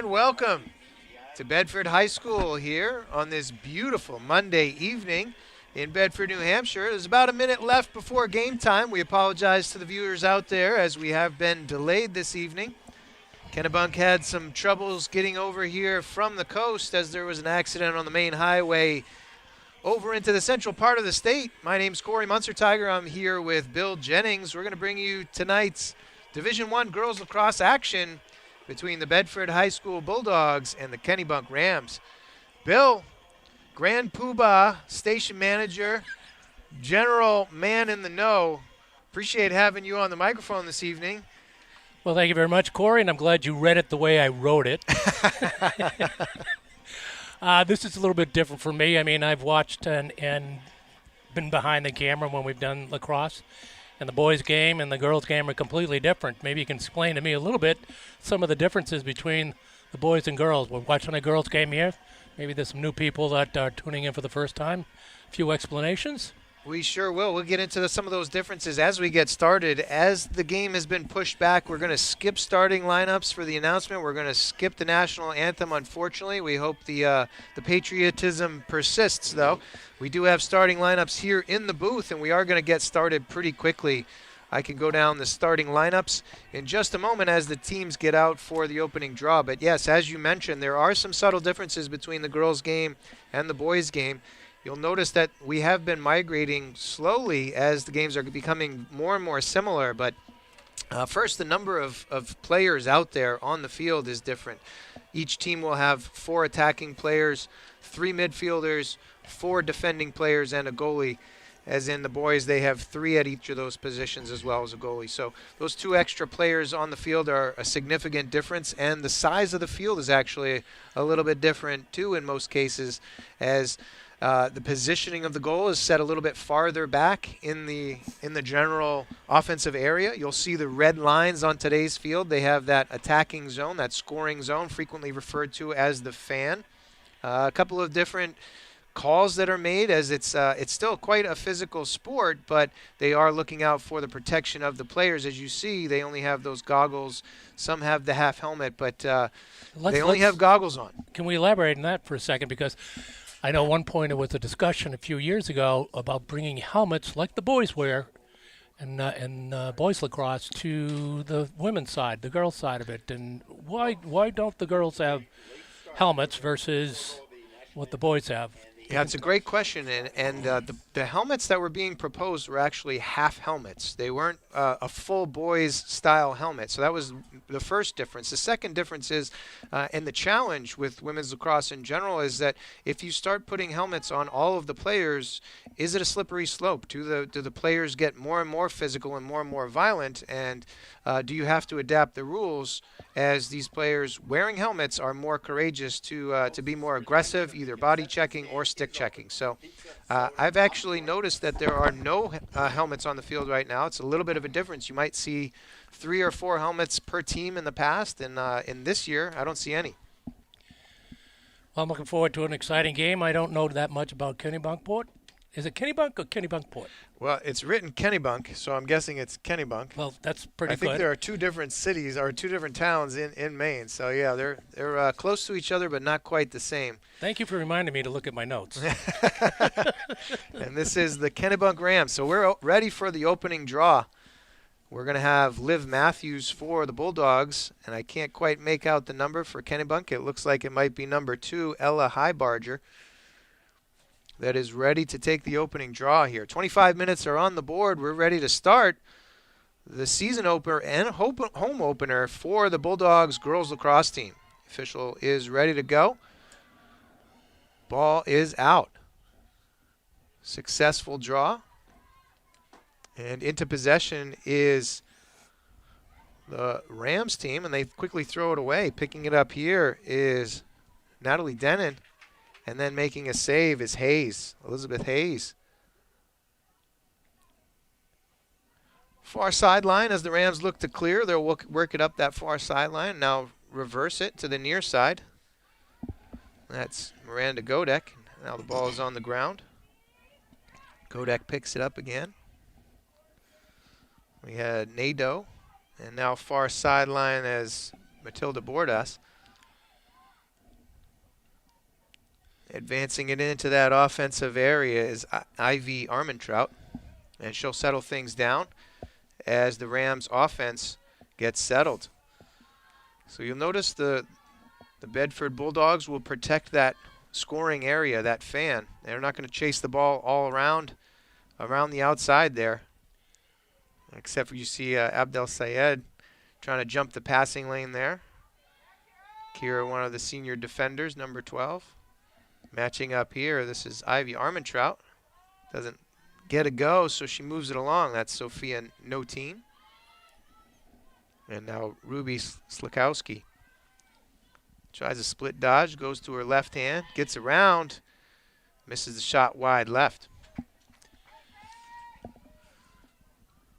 and welcome to Bedford High School here on this beautiful Monday evening in Bedford, New Hampshire. There's about a minute left before game time. We apologize to the viewers out there as we have been delayed this evening. Kennebunk had some troubles getting over here from the coast as there was an accident on the main highway over into the central part of the state. My name's Corey Munster-Tiger. I'm here with Bill Jennings. We're going to bring you tonight's Division I girls lacrosse action between the Bedford High School Bulldogs and the Kennebunk Rams. Bill, Grand Poobah, station manager, general man in the know, appreciate having you on the microphone this evening. Well, thank you very much, Corey, and I'm glad you read it the way I wrote it. This is a little bit different for me. I mean, I've watched and been behind the camera when we've done lacrosse, and the boys' game and the girls' game are completely different. Maybe you can explain to me a little bit some of the differences between the boys and girls. We're watching a girls' game here. Maybe there's some new people that are tuning in for the first time. A few explanations. We sure will. We'll get into some of those differences as we get started. As the game has been pushed back, we're going to skip starting lineups for the announcement. We're going to skip the national anthem, unfortunately. We hope the patriotism persists, though. We do have starting lineups here in the booth, and we are going to get started pretty quickly. I can go down the starting lineups in just a moment as the teams get out for the opening draw. But, yes, as you mentioned, there are some subtle differences between the girls' game and the boys' game. You'll notice that we have been migrating slowly as the games are becoming more and more similar. But first, the number of players out there on the field is different. Each team will have 4 attacking players, 3 midfielders, 4 defending players, and a goalie. As in the boys, they have 3 at each of those positions as well as a goalie. So those 2 extra players on the field are a significant difference. And the size of the field is actually a little bit different, too, in most cases, as the positioning of the goal is set a little bit farther back in the general offensive area. You'll see the red lines on today's field. They have that attacking zone, that scoring zone, frequently referred to as the fan. A couple of different calls that are made, as it's still quite a physical sport, but they are looking out for the protection of the players. As you see, they only have those goggles. Some have the half helmet, but they only have goggles on. Can we elaborate on that for a second? Because I know one point there was a discussion a few years ago about bringing helmets like the boys wear and boys lacrosse to the women's side, the girls' side of it. And why don't the girls have helmets versus what the boys have? Yeah, it's a great question, and the helmets that were being proposed were actually half helmets. They weren't a full boys-style helmet, so that was the first difference. The second difference is, and the challenge with women's lacrosse in general, is that if you start putting helmets on all of the players, is it a slippery slope? Do the players get more and more physical and more violent, and do you have to adapt the rules as these players wearing helmets are more courageous to be more aggressive, either body checking or stick checking? So I've actually noticed that there are no helmets on the field right now. It's a little bit of a difference. You might see 3 or 4 helmets per team in the past, and in this year I don't see any. Well, I'm looking forward to an exciting game. I don't know that much about Kennebunkport. Is it Kennebunk or Kennebunkport? Well, it's written Kennebunk, so I'm guessing it's Kennebunk. Well, that's pretty good. I think there are 2 different cities or 2 different towns in Maine. So, yeah, they're close to each other but not quite the same. Thank you for reminding me to look at my notes. And this is the Kennebunk Rams. So we're ready for the opening draw. We're going to have Liv Matthews for the Bulldogs, and I can't quite make out the number for Kennebunk. It looks like it might be number 2, Ella Highbarger, that is ready to take the opening draw here. 25 minutes are on the board. We're ready to start the season opener and home opener for the Bulldogs girls lacrosse team. Official is ready to go. Ball is out. Successful draw. And into possession is the Rams team, and they quickly throw it away. Picking it up here is Natalie Denon. And then making a save is Hayes, Elizabeth Hayes. Far sideline as the Rams look to clear. They'll work it up that far sideline. Now reverse it to the near side. That's Miranda Godek. Now the ball is on the ground. Godek picks it up again. We had Nadeau, and now far sideline as Matilda Bordas. Advancing it into that offensive area is Ivy Armentrout, and she'll settle things down as the Rams offense gets settled. So you'll notice the Bedford Bulldogs will protect that scoring area, that fan. They're not going to chase the ball all around the outside there, except for you see Abdel Sayed trying to jump the passing lane there. Kira, one of the senior defenders, number 12. Matching up here, this is Ivy Armentrout. Doesn't get a go, so she moves it along. That's Sophia Notine. And now Ruby Slikowski tries a split dodge, goes to her left hand, gets around, misses the shot wide left.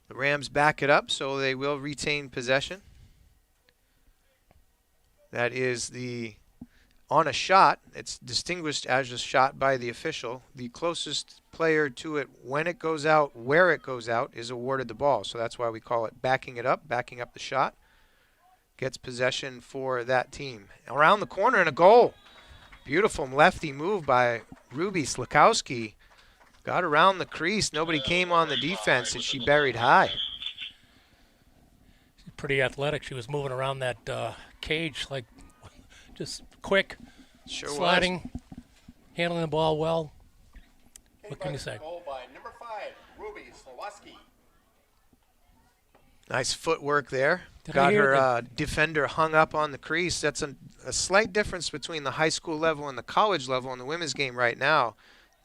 The Rams back it up, so they will retain possession. That is on a shot. It's distinguished as a shot by the official. The closest player to it when it goes out, where it goes out, is awarded the ball. So that's why we call it backing up the shot. Gets possession for that team. Around the corner and a goal. Beautiful lefty move by Ruby Slikowski. Got around the crease. Nobody came on the defense, and she buried high. She's pretty athletic. She was moving around that cage like just quick, Sure sliding, handling the ball well. What can you say? Goal by number 5, Ruby Slawski. Nice footwork there. Did I Got hear her defender hung up on the crease. That's a slight difference between the high school level and the college level in the women's game right now.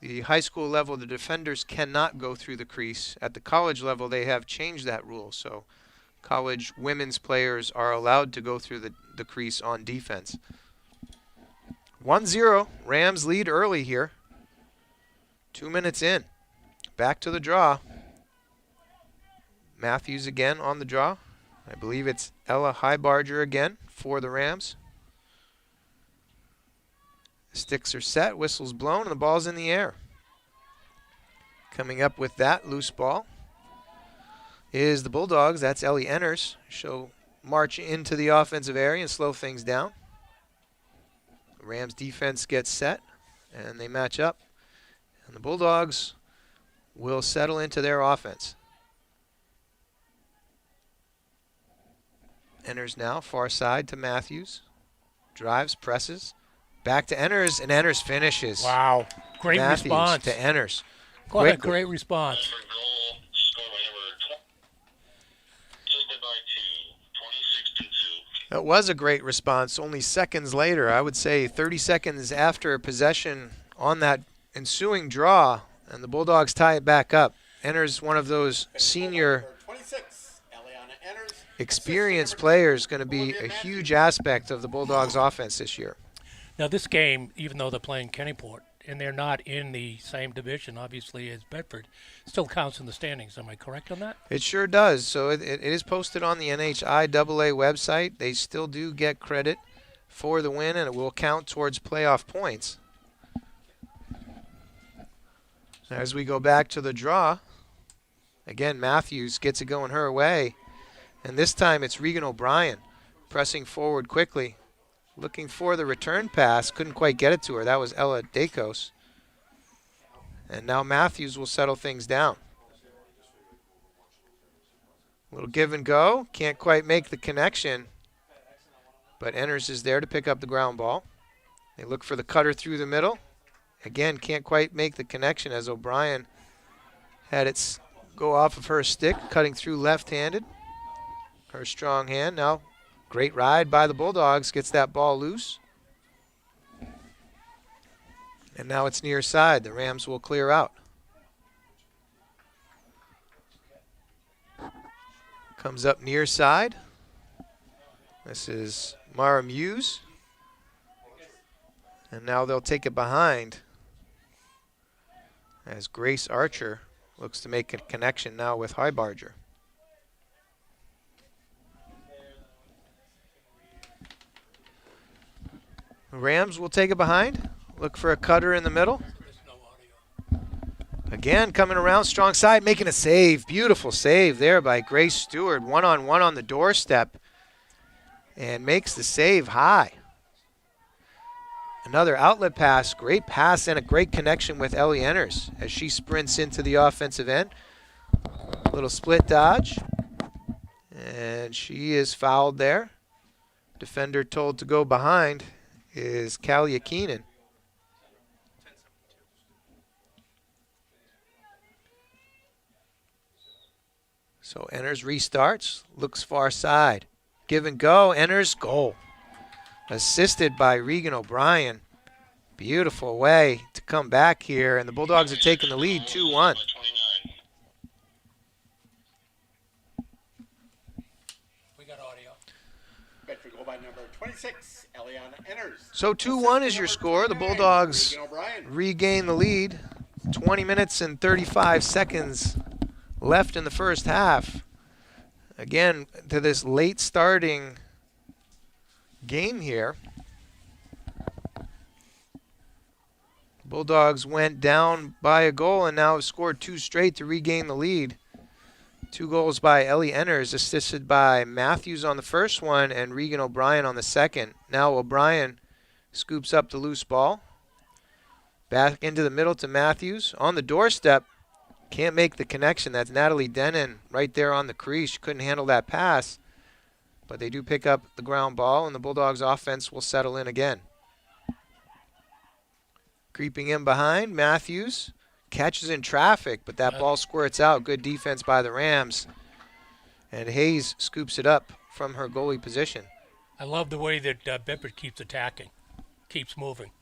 The high school level, the defenders cannot go through the crease. At the college level, they have changed that rule. So college women's players are allowed to go through the crease on defense. 1-0. Rams lead early here. 2 minutes in. Back to the draw. Matthews again on the draw. I believe it's Ella Highbarger again for the Rams. Sticks are set, whistle's blown, and the ball's in the air. Coming up with that loose ball is the Bulldogs. That's Ellie Enners. She'll march into the offensive area and slow things down. The Rams defense gets set, and they match up. And the Bulldogs will settle into their offense. Enners now, far side to Matthews. Drives, presses. Back to Enners, and Enners finishes. Wow. Great Matthews response. to Enners. What a great response. That was a great response. Only seconds later, I would say 30 seconds after possession on that ensuing draw, and the Bulldogs tie it back up. Enners, one of those senior experienced players, going to be a huge aspect of the Bulldogs offense this year. Now, this game, even though they're playing Kenneport, and they're not in the same division, obviously, as Bedford, still counts in the standings. Am I correct on that? It sure does. So it is posted on the NHIAA website. They still do get credit for the win, and it will count towards playoff points. As we go back to the draw, again, Matthews gets it going her way. And this time it's Regan O'Brien pressing forward quickly. Looking for the return pass, couldn't quite get it to her. That was Ella Dacos. And now Matthews will settle things down. A little give and go, can't quite make the connection. But Enners is there to pick up the ground ball. They look for the cutter through the middle. Again, can't quite make the connection as O'Brien had it go off of her stick, cutting through left-handed. Her strong hand now. Great ride by the Bulldogs, gets that ball loose. And now it's near side. The Rams will clear out. Comes up near side. This is Mara Muse. And now they'll take it behind as Grace Archer looks to make a connection now with Highbarger. Rams will take it behind. Look for a cutter in the middle. Again, coming around, strong side, making a save. Beautiful save there by Grace Stewart. One-on-one on the doorstep. And makes the save high. Another outlet pass, great pass and a great connection with Ellie Enners as she sprints into the offensive end. Little split dodge, and she is fouled there. Defender told to go behind is Kalia Keenan. So Enners restarts, looks far side. Give and go, Enners, goal. Assisted by Regan O'Brien. Beautiful way to come back here, and the Bulldogs have taken the lead 2-1. We got audio. Bedford goal by number 26, Eliana Enners. So 2-1 is your score. The Bulldogs regain the lead. 20 minutes and 35 seconds left in the first half. Again, to this late starting game here. Bulldogs went down by a goal and now have scored 2 straight to regain the lead. 2 goals by Ellie Enners, assisted by Matthews on the first one and Regan O'Brien on the second. Now O'Brien scoops up the loose ball. Back into the middle to Matthews. On the doorstep, can't make the connection. That's Natalie Denon right there on the crease. She couldn't handle that pass. But they do pick up the ground ball, and the Bulldogs offense will settle in again. Creeping in behind, Matthews catches in traffic, but that ball squirts out. Good defense by the Rams. And Hayes scoops it up from her goalie position. I love the way that Bedford keeps attacking, keeps moving.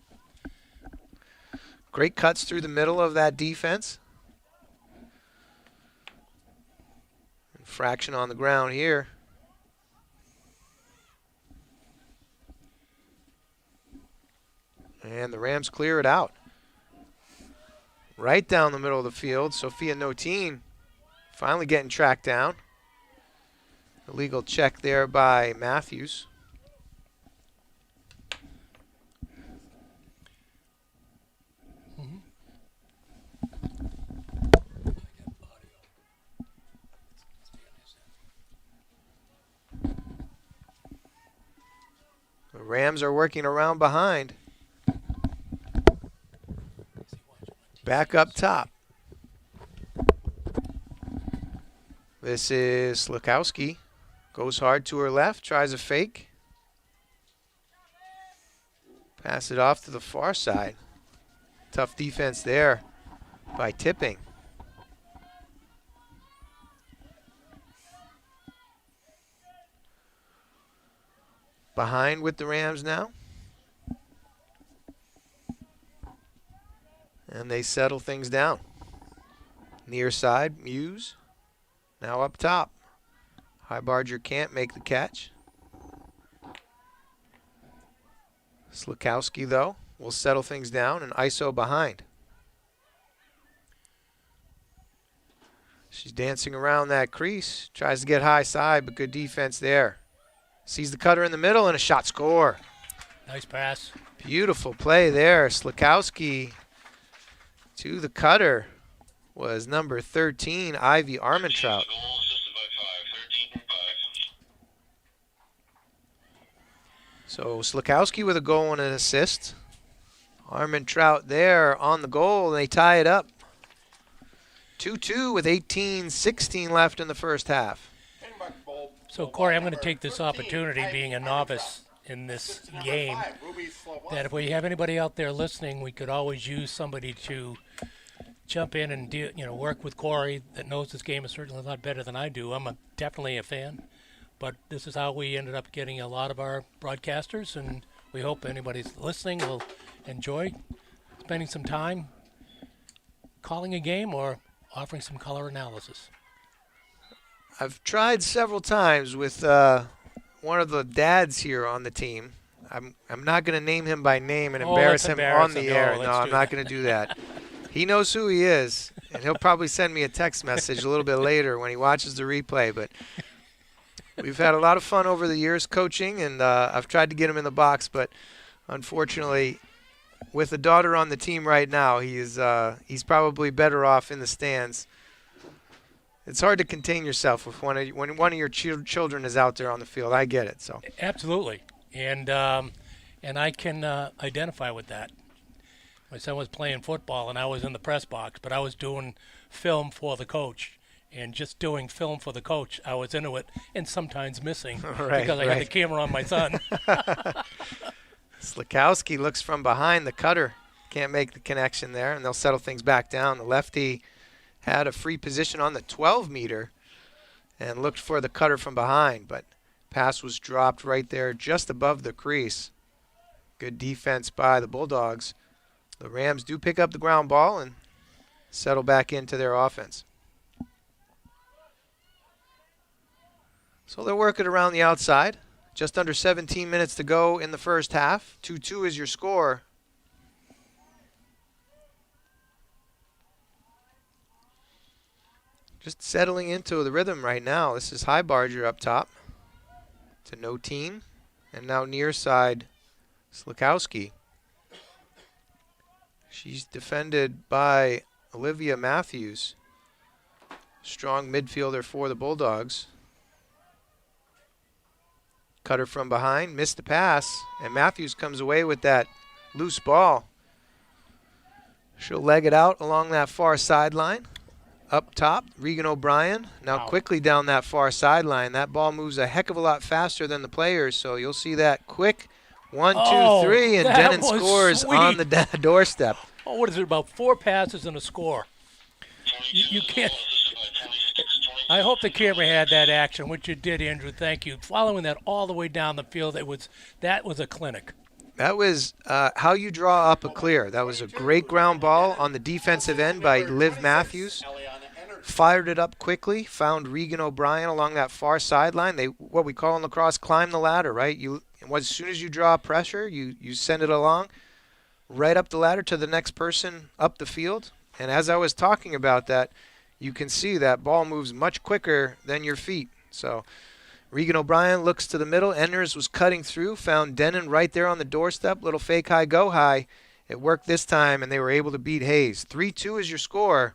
Great cuts through the middle of that defense. Infraction on the ground here. And the Rams clear it out. Right down the middle of the field, Sophia Notine finally getting tracked down. Illegal check there by Matthews. The Rams are working around behind. Back up top. This is Slakowski. Goes hard to her left, tries a fake. Pass it off to the far side. Tough defense there by Tipping. Behind with the Rams now. And they settle things down. Near side, Muse. Now up top. Highbarger can't make the catch. Slakowski, though, will settle things down and ISO behind. She's dancing around that crease. Tries to get high side, but good defense there. Sees the cutter in the middle and a shot score. Nice pass. Beautiful play there. Slakowski to the cutter was number 13, Ivy Armentrout. So Slakowski with a goal and an assist. Armentrout there on the goal, and they tie it up. 2-2 with 18:16 left in the first half. So, Corey, I'm going to take this opportunity, being a novice in this game, that if we have anybody out there listening, we could always use somebody to jump in and work with Corey that knows this game is certainly a lot better than I do. I'm definitely a fan, but this is how we ended up getting a lot of our broadcasters, and we hope anybody's listening will enjoy spending some time calling a game or offering some color analysis. I've tried several times with one of the dads here on the team. I'm not going to name him by name and embarrass him on the air. No, I'm not going to do that. He knows who he is, and he'll probably send me a text message a little bit later when he watches the replay. But we've had a lot of fun over the years coaching, and I've tried to get him in the box, but unfortunately, with a daughter on the team right now, he's probably better off in the stands. It's hard to contain yourself when one of your children is out there on the field. I get it. So absolutely, and and I can identify with that. My son was playing football, and I was in the press box, but I was doing film for the coach. And just doing film for the coach, I was into it and sometimes missing because I had the camera on my son. Slakowski looks from behind. The cutter can't make the connection there, and they'll settle things back down. The lefty had a free position on the 12-meter and looked for the cutter from behind, but pass was dropped right there just above the crease. Good defense by the Bulldogs. The Rams do pick up the ground ball and settle back into their offense. So they're working around the outside. Just under 17 minutes to go in the first half. 2-2 is your score. Just settling into the rhythm right now. This is High Barger up top to no team. And now near side, Slakowski. She's defended by Olivia Matthews. Strong midfielder for the Bulldogs. Cutter from behind, missed the pass, and Matthews comes away with that loose ball. She'll leg it out along that far sideline. Up top, Regan O'Brien now quickly down that far sideline. That ball moves a heck of a lot faster than the players, so you'll see that quick 1, 2, 3, and Denon scores on the doorstep. Oh, what is it, about 4 passes and a score? You can't. I hope the camera had that action, which it did, Andrew. Thank you. Following that all the way down the field, that was a clinic. That was how you draw up a clear. That was a great ground ball on the defensive end by Liv Matthews. Fired it up quickly, found Regan O'Brien along that far sideline. They, what we call in lacrosse, climb the ladder, right? As soon as you draw pressure, you send it along right up the ladder to the next person up the field. And as I was talking about that, you can see that ball moves much quicker than your feet. So Regan O'Brien looks to the middle. Enders was cutting through, found Denon right there on the doorstep. Little fake high, go high. It worked this time, and they were able to beat Hayes. 3-2 is your score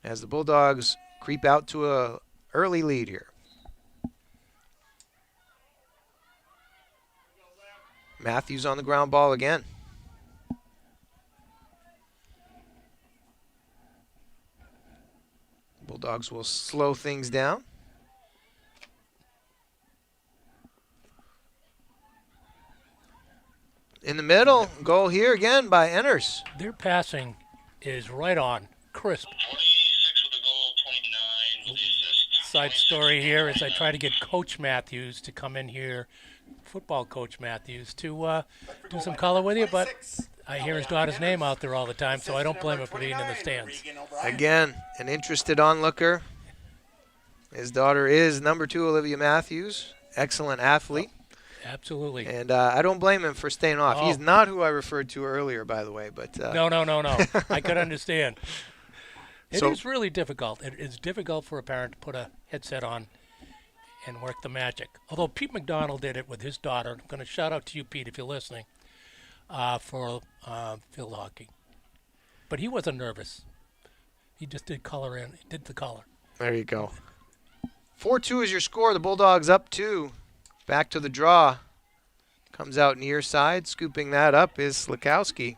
as the Bulldogs creep out to a early lead here. Matthews on the ground ball again. Bulldogs will slow things down. In the middle, goal here again by Enders. Their passing is right on, crisp. 26 with the goal, 29 with the assist. Side story here is I try to get Coach Matthews to come in here, football coach Matthews, to do some color with you, but I hear his daughter's name out there all the time, so I don't blame him for being in the stands. Again, an interested onlooker. His daughter is number 2, Olivia Matthews. Excellent athlete. Absolutely. And I don't blame him for staying off. Oh. He's not who I referred to earlier, by the way. But No. I could understand. It So- is really difficult. It is difficult for a parent to put a headset on and work the magic. Although Pete McDonald did it with his daughter. I'm going to shout out to you, Pete, if you're listening, for field hockey. But he wasn't nervous. He just did color in. He did the color. There you go. 4-2 is your score. The Bulldogs up 2. Back to the draw. Comes out near side. Scooping that up is Slakowski.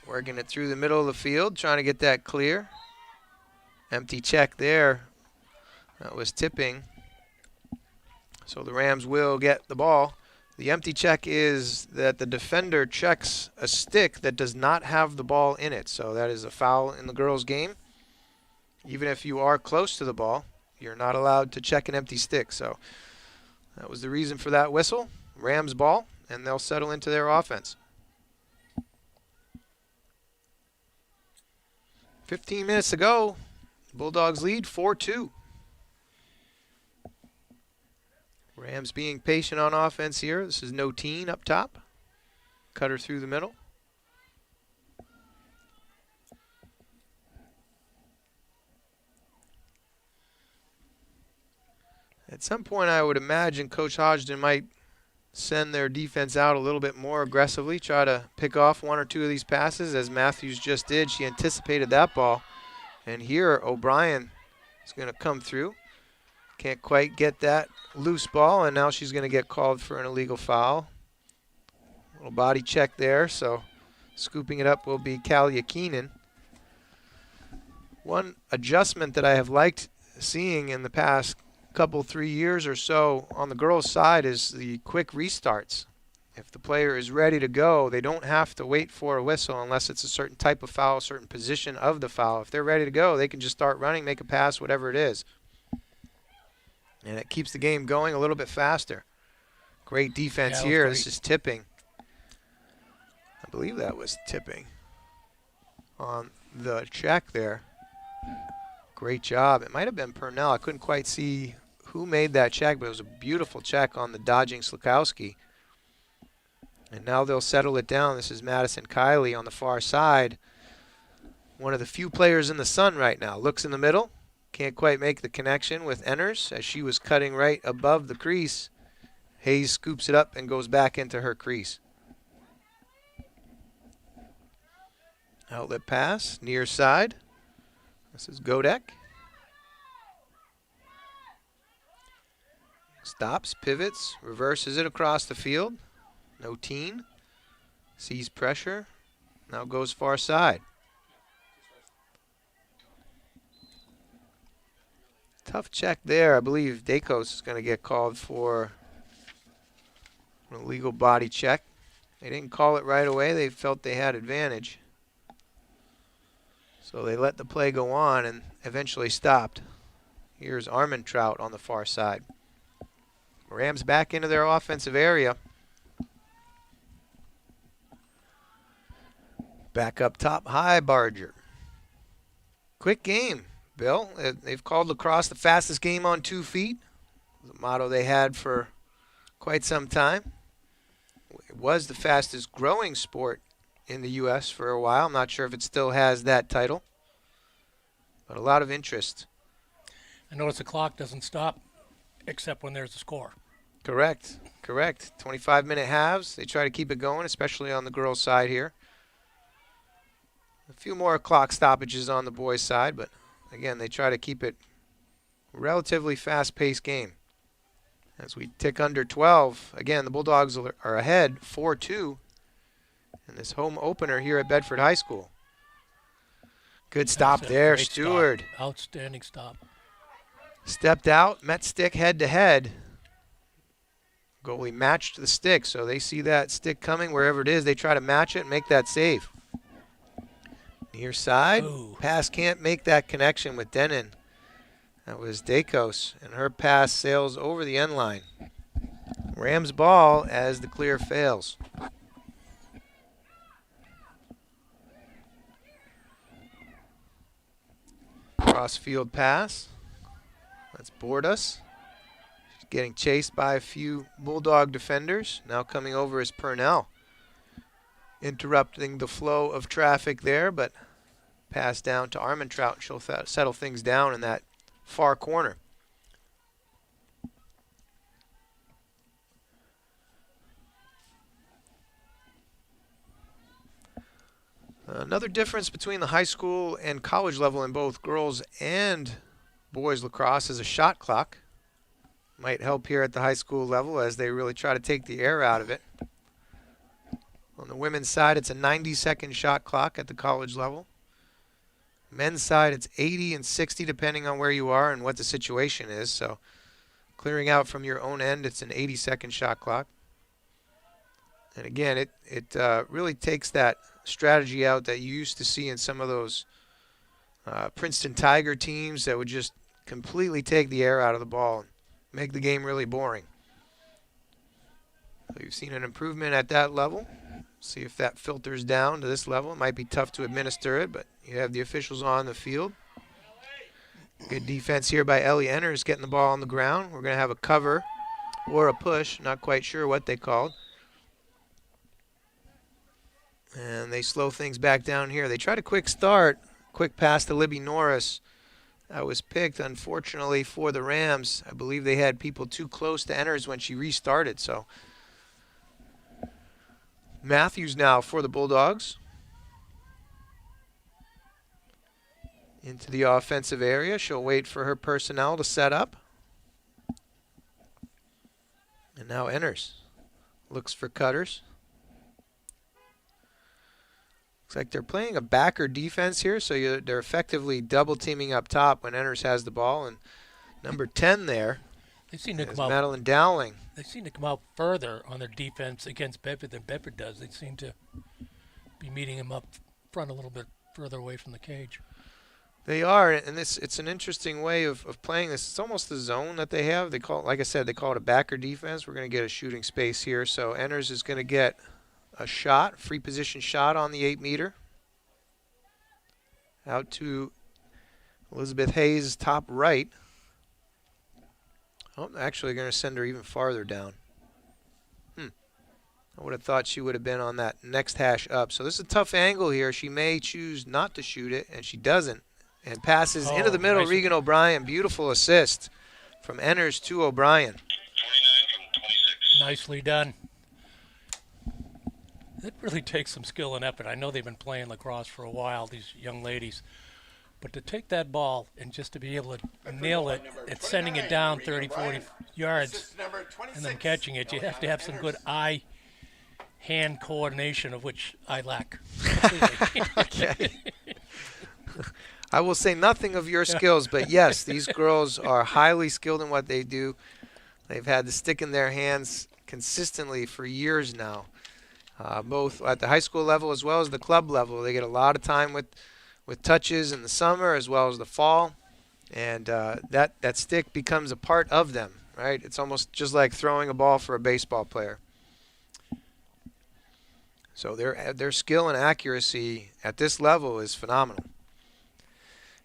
Working it through the middle of the field, trying to get that clear. Empty check there. That was tipping. So the Rams will get the ball. The empty check is that the defender checks a stick that does not have the ball in it. So that is a foul in the girls' game. Even if you are close to the ball, you're not allowed to check an empty stick. So that was the reason for that whistle. Rams ball, and they'll settle into their offense. 15 minutes to go. Bulldogs lead 4-2. Rams being patient on offense here. This is Noteen up top. Cutter through the middle. At some point, I would imagine Coach Hodgson might send their defense out a little bit more aggressively, try to pick off 1 or 2 of these passes, as Matthews just did. She anticipated that ball. And here, O'Brien is going to come through. Can't quite get that loose ball, and now she's going to get called for an illegal foul. Little body check there, so scooping it up will be Kalia Keenan. One adjustment that I have liked seeing in the past 3 years or so on the girls' side is the quick restarts. If the player is ready to go, they don't have to wait for a whistle unless it's a certain type of foul, a certain position of the foul. If they're ready to go, they can just start running, make a pass, whatever it is. And it keeps the game going a little bit faster. Great defense here. This is tipping. I believe that was tipping on the check there. Great job. It might have been Purnell. I couldn't quite see who made that check, but it was a beautiful check on the dodging Slakowski. And now they'll settle it down. This is Madison Kiley on the far side. One of the few players in the sun right now. Looks in the middle. Can't quite make the connection with Enners as she was cutting right above the crease. Hayes scoops it up and goes back into her crease. Outlet pass, near side. This is Godek. Stops, pivots, reverses it across the field. No teen. Sees pressure. Now goes far side. Tough check there. I believe Dacos is going to get called for an illegal body check. They didn't call it right away. They felt they had advantage. So they let the play go on and eventually stopped. Here's Armentrout on the far side. Rams back into their offensive area. Back up top, high Barger. Quick game, Bill. They've called lacrosse the fastest game on 2 feet. The motto they had for quite some time. It was the fastest growing sport in the U.S. for a while. I'm not sure if it still has that title, but a lot of interest. I notice the clock doesn't stop except when there's a score. Correct. 25-minute halves. They try to keep it going, especially on the girls' side here. A few more clock stoppages on the boys' side, but again, they try to keep it a relatively fast-paced game. As we tick under 12, again, the Bulldogs are ahead 4-2 in this home opener here at Bedford High School. Good stop there, Stewart. Stop. Outstanding stop. Stepped out, met stick head-to-head. Goalie matched the stick, so they see that stick coming wherever it is. They try to match it and make that save. Near side. Ooh. Pass can't make that connection with Denon. That was Dacos, and her pass sails over the end line. Rams ball as the clear fails. Cross field pass. That's Bordas. She's getting chased by a few Bulldog defenders. Now coming over is Purnell. Interrupting the flow of traffic there, but pass down to Armentrout. She'll settle things down in that far corner. Another difference between the high school and college level in both girls and boys lacrosse is a shot clock. Might help here at the high school level as they really try to take the air out of it. On the women's side, it's a 90-second shot clock at the college level. Men's side, it's 80 and 60 depending on where you are and what the situation is. So clearing out from your own end, it's an 80-second shot clock. And again, it really takes that strategy out that you used to see in some of those Princeton Tiger teams that would just completely take the air out of the ball and make the game really boring. So you've seen an improvement at that level. See if that filters down to this level. It might be tough to administer it, but you have the officials on the field. Good defense here by Ellie Enners getting the ball on the ground. We're going to have a cover or a push. Not quite sure what they called. And they slow things back down here. They tried a quick start, quick pass to Libby Norris. That was picked, unfortunately, for the Rams. I believe they had people too close to Enners when she restarted, so Matthews now for the Bulldogs. Into the offensive area. She'll wait for her personnel to set up. And now enters. Looks for cutters. Looks like they're playing a backer defense here, so they're effectively double teaming up top when enters has the ball. And number 10 there They seem to is come out. Madeline Dowling. They seem to come out further on their defense against Bedford than Bedford does. They seem to be meeting him up front a little bit further away from the cage. They are, and it's an interesting way of playing this. It's almost the zone that they have. They call it, like I said, they call it a backer defense. We're going to get a shooting space here. So enters is going to get a shot, free position shot on the 8-meter. Out to Elizabeth Hayes, top right. Oh, actually going to send her even farther down. I would have thought she would have been on that next hash up. So this is a tough angle here. She may choose not to shoot it, and she doesn't. And passes into the middle. Nice. Regan O'Brien, beautiful assist from Enters to O'Brien. 29 from 26. Nicely done. It really takes some skill and effort. I know they've been playing lacrosse for a while, these young ladies. But to take that ball and just to be able to nail it and sending it down 30, 40 yards Assist number 26, and then catching it, you have to have some good eye-hand coordination, of which I lack. Okay. I will say nothing of your skills, but yes, these girls are highly skilled in what they do. They've had the stick in their hands consistently for years now, both at the high school level as well as the club level. They get a lot of time with touches in the summer as well as the fall, and that stick becomes a part of them, right? It's almost just like throwing a ball for a baseball player. So their skill and accuracy at this level is phenomenal.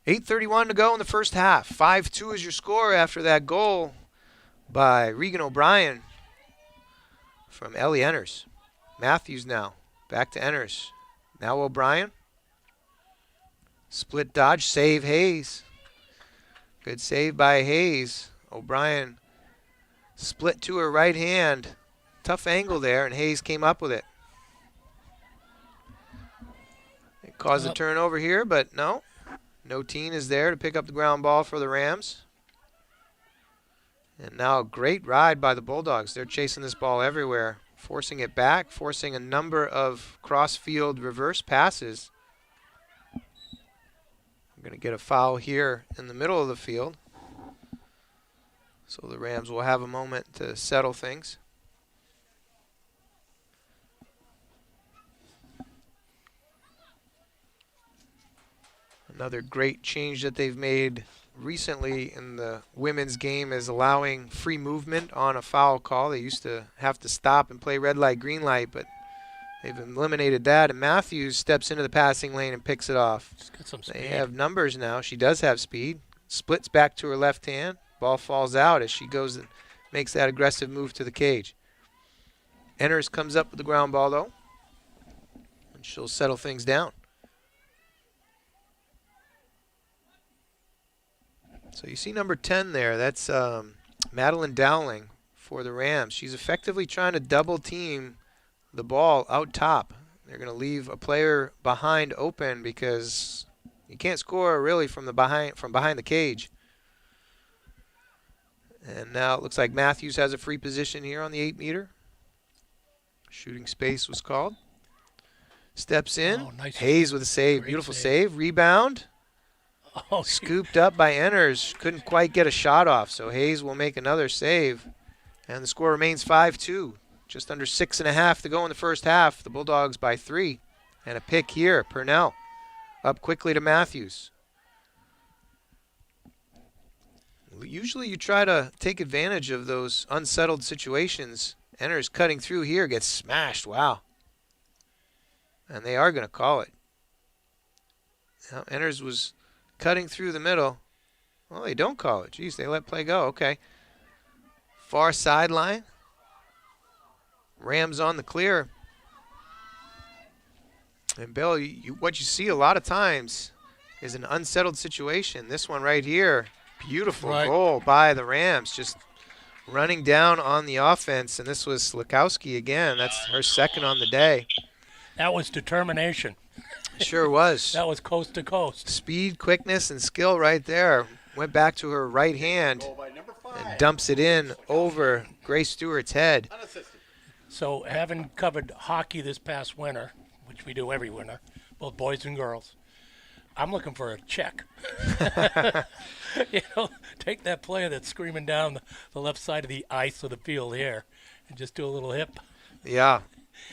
8:31 to go in the first half. 5-2 is your score after that goal by Regan O'Brien from Ellie Enters. Matthews now. Back to Enters. Now O'Brien. Split dodge. Save Hayes. Good save by Hayes. O'Brien split to her right hand. Tough angle there, and Hayes came up with it. It caused a turnover here, but no. No teen is there to pick up the ground ball for the Rams. And now a great ride by the Bulldogs. They're chasing this ball everywhere, forcing it back, forcing a number of cross-field reverse passes. We're going to get a foul here in the middle of the field. So the Rams will have a moment to settle things. Another great change that they've made recently in the women's game is allowing free movement on a foul call. They used to have to stop and play red light, green light, but they've eliminated that. And Matthews steps into the passing lane and picks it off. Just get some speed. They have numbers now. She does have speed. Splits back to her left hand. Ball falls out as she goes and makes that aggressive move to the cage. Enters comes up with the ground ball, though. And she'll settle things down. So you see number 10 there. That's Madeline Dowling for the Rams. She's effectively trying to double team the ball out top. They're going to leave a player behind open because you can't score really from behind the cage. And now it looks like Matthews has a free position here on the 8-meter. Shooting space was called. Steps in. Oh, nice. Hayes with a save. Great Beautiful save. save. Rebound. Oh, Scooped up by Enters. Couldn't quite get a shot off, so Hayes will make another save. And the score remains 5-2. Just under 6.5 to go in the first half. The Bulldogs by 3. And a pick here. Purnell up quickly to Matthews. Usually you try to take advantage of those unsettled situations. Enters cutting through here, gets smashed. Wow. And they are going to call it. Now, Enters was cutting through the middle. Well, they don't call it. Jeez, they let play go. Okay. Far sideline. Rams on the clear. And Bill, what you see a lot of times is an unsettled situation. This one right here, beautiful goal by the Rams, just running down on the offense. And this was Slakowski again. That's her second on the day. that was determination. Sure was. That was coast to coast. Speed, quickness, and skill right there. Went back to her right hand. Goal by number and dumps it in over Grace Stewart's head. Unassisted. So having covered hockey this past winter, which we do every winter, both boys and girls, I'm looking for a check. Take that player that's screaming down the left side of the ice of the field here and just do a little hip. Yeah.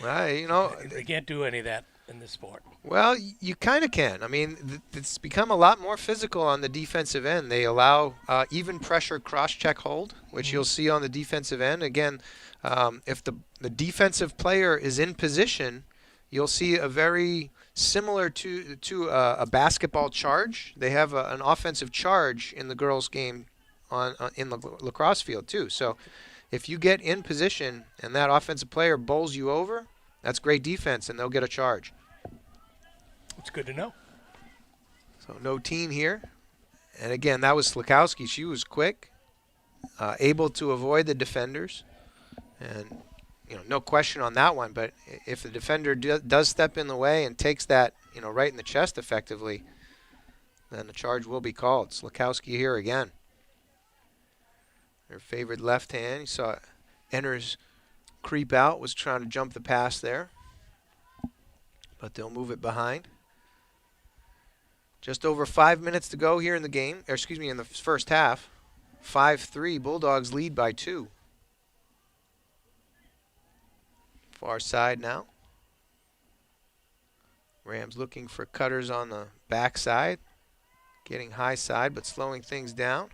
Well, They can't do any of that in this sport. Well, you kind of can. I mean, it's become a lot more physical on the defensive end. They allow even pressure cross-check hold, which you'll see on the defensive end. Again, if the defensive player is in position, you'll see a very similar to a basketball charge. They have an offensive charge in the girls' game in the lacrosse field too. So if you get in position and that offensive player bowls you over, that's great defense, and they'll get a charge. It's good to know. So no team here. And again, that was Slakowski. She was quick, able to avoid the defenders. And, no question on that one. But if the defender does step in the way and takes that, right in the chest effectively, then the charge will be called. Slakowski here again. Her favored left hand. You saw Enners creep out, was trying to jump the pass there. But they'll move it behind. Just over 5 minutes to go here in the game, in the first half. 5-3, Bulldogs lead by 2. Far side now. Rams looking for cutters on the backside. Getting high side, but slowing things down.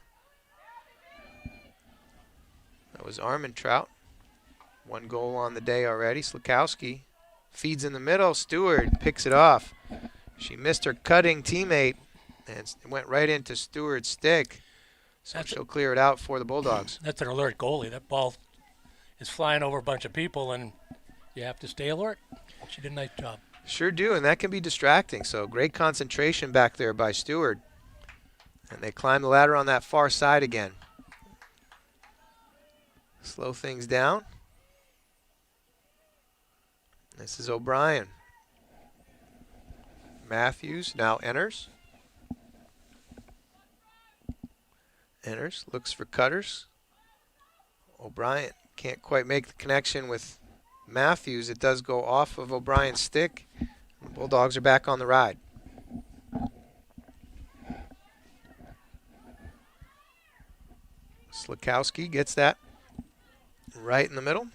That was Armentrout. 1 goal on the day already. Slakowski feeds in the middle. Stewart picks it off. She missed her cutting teammate and went right into Stewart's stick. So she'll clear it out for the Bulldogs. That's an alert goalie. That ball is flying over a bunch of people, and you have to stay alert. She did a nice job. Sure do, and that can be distracting. So great concentration back there by Stewart. And they climb the ladder on that far side again. Slow things down. This is O'Brien. Matthews, now Enners. Enners looks for cutters. O'Brien can't quite make the connection with Matthews. It does go off of O'Brien's stick. The Bulldogs are back on the ride. Slakowski gets that right in the middle.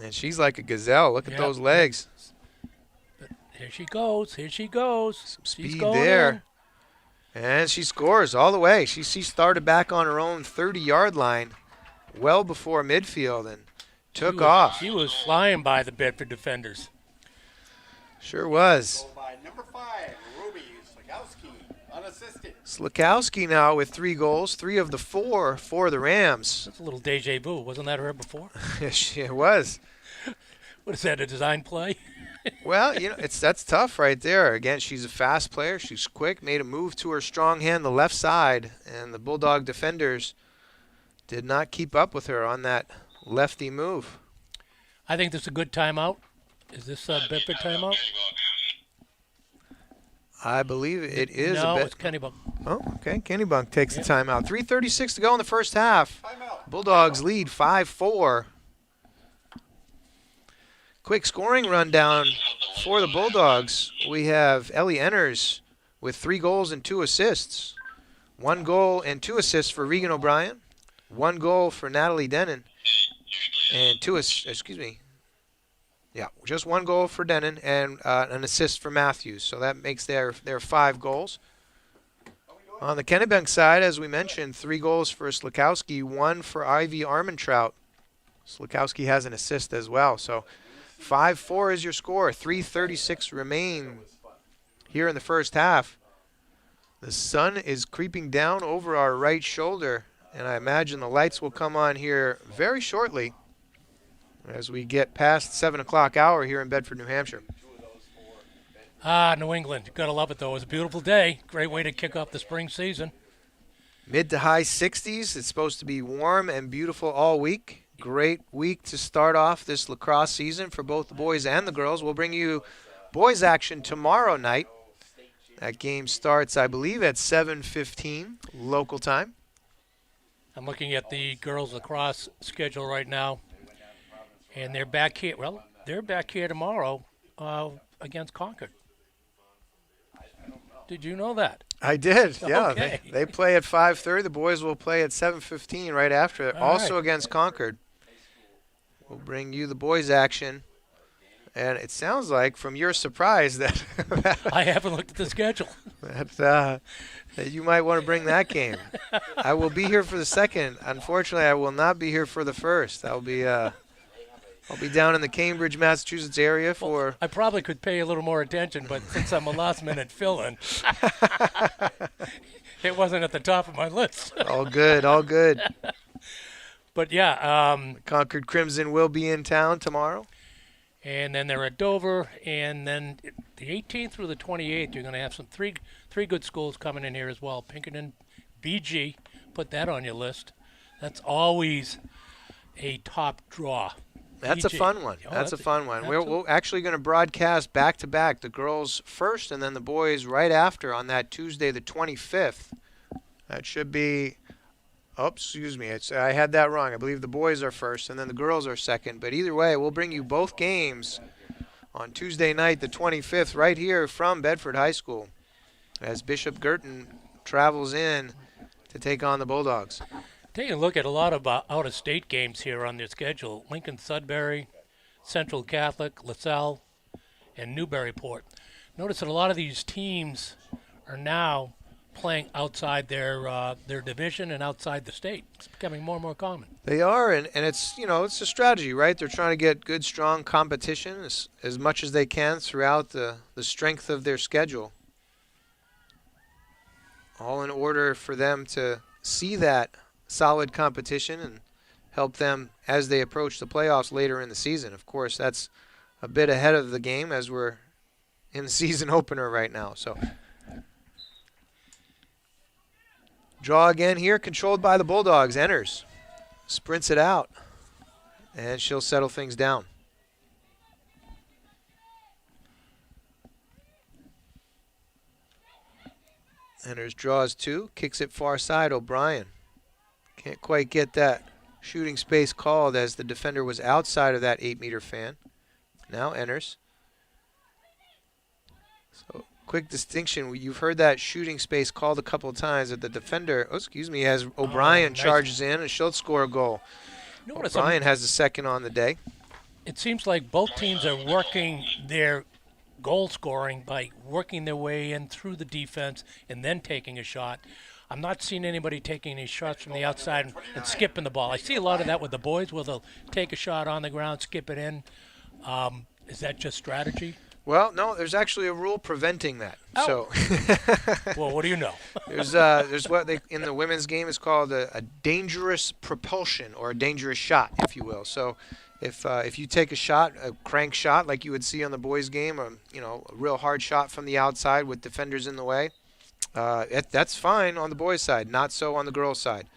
And she's like a gazelle. Look at those legs. But here she goes. Here she goes. Some speed there. In. And she scores all the way. She started back on her own 30-yard line well before midfield and took off. She was flying by the Bedford defenders. Sure was. Goal by number 5, Ruby Slakowski, unassisted. Slakowski now with 3 goals, 3 of the 4 for the Rams. That's a little deja vu. Wasn't that her before? Yes, it was. What is that, a design play? Well, that's tough right there. Again, she's a fast player. She's quick, made a move to her strong hand, the left side, and the Bulldog defenders did not keep up with her on that lefty move. I think this is a good timeout. Is this a Bedford timeout? I believe it is. No, it's Kennebunk. Oh, okay. Kennebunk takes the timeout. 3:36 to go in the first half. Timeout. Bulldogs lead 5-4. Quick scoring rundown for the Bulldogs. We have Ellie Enners with 3 goals and 2 assists. 1 goal and 2 assists for Regan O'Brien. 1 goal for Natalie Denon. And just 1 goal for Denon and an assist for Matthews. So that makes their 5 goals. On the Kennebunk side, as we mentioned, 3 goals for Slakowski, 1 for Ivy Armentrout. Slakowski has an assist as well. So 5-4 is your score. 3:36 remain here in the first half. The sun is creeping down over our right shoulder, and I imagine the lights will come on here very shortly as we get past 7 o'clock hour here in Bedford, New Hampshire. New England. You've got to love it, though. It was a beautiful day. Great way to kick off the spring season. Mid to high 60s. It's supposed to be warm and beautiful all week. Great week to start off this lacrosse season for both the boys and the girls. We'll bring you boys action tomorrow night. That game starts, I believe, at 7:15 local time. I'm looking at the girls lacrosse schedule right now, and they're back here. Well, they're back here tomorrow against Concord. Did you know that? I did, yeah. Okay. They play at 5:30. The boys will play at 7:15 right after it, All also right. against Concord. We'll bring you the boys' action. And it sounds like, from your surprise, that I haven't looked at the schedule. that you might want to bring that game. I will be here for the second. Unfortunately, I will not be here for the first. I'll be down in the Cambridge, Massachusetts area for. I probably could pay a little more attention, but since I'm a last-minute fill-in, it wasn't at the top of my list. All good, all good. But yeah, Concord Crimson will be in town tomorrow. and then they're at Dover, and then the 18th through the 28th, you're going to have some three good schools coming in here as well. Pinkerton, BG, put that on your list. That's always a top draw. That's a BG. fun one. Oh, That's a fun one. We're absolutely. actually going to broadcast back-to-back, the girls first and then the boys right after on that Tuesday the 25th. That should be, oh, excuse me, I had that wrong. I believe the boys are first and then the girls are second. But either way, we'll bring you both games on Tuesday night the 25th right here from Bedford High School as Bishop Girton travels in to take on the Bulldogs. Taking a look at a lot of out-of-state games here on their schedule. Lincoln Sudbury, Central Catholic, LaSalle, and Newburyport. Notice that a lot of these teams are now playing outside their division and outside the state. It's becoming more and more common. They are, and it's, it's a strategy, right? They're trying to get good, strong competition as much as they can throughout the strength of their schedule. All in order for them to see that solid competition and help them as they approach the playoffs later in the season. Of course, that's a bit ahead of the game as we're in the season opener right now. So, draw again here, controlled by the Bulldogs. Enters, sprints it out, and she'll settle things down. Enters, draws two, kicks it far side. O'Brien can't quite get that shooting space called as the defender was outside of that 8-meter fan. Now enters. So quick distinction. You've heard that shooting space called a couple of times that the defender, as O'Brien nice. charges in and she'll score a goal. Notice O'Brien has the second on the day. it seems like both teams are working their goal scoring by working their way in through the defense and then taking a shot. I'm not seeing anybody taking any shots from the outside and skipping the ball. I see a lot of that with the boys where they'll take a shot on the ground, skip it in. Is that just strategy? Well, no, there's actually a rule preventing that. Oh. So Well, what do you know? there's what they in the women's game is called a dangerous propulsion or a dangerous shot, if you will. So if you take a shot, a crank shot like you would see on the boys' game, a real hard shot from the outside with defenders in the way, that's fine on the boys' side, not so on the girls' side.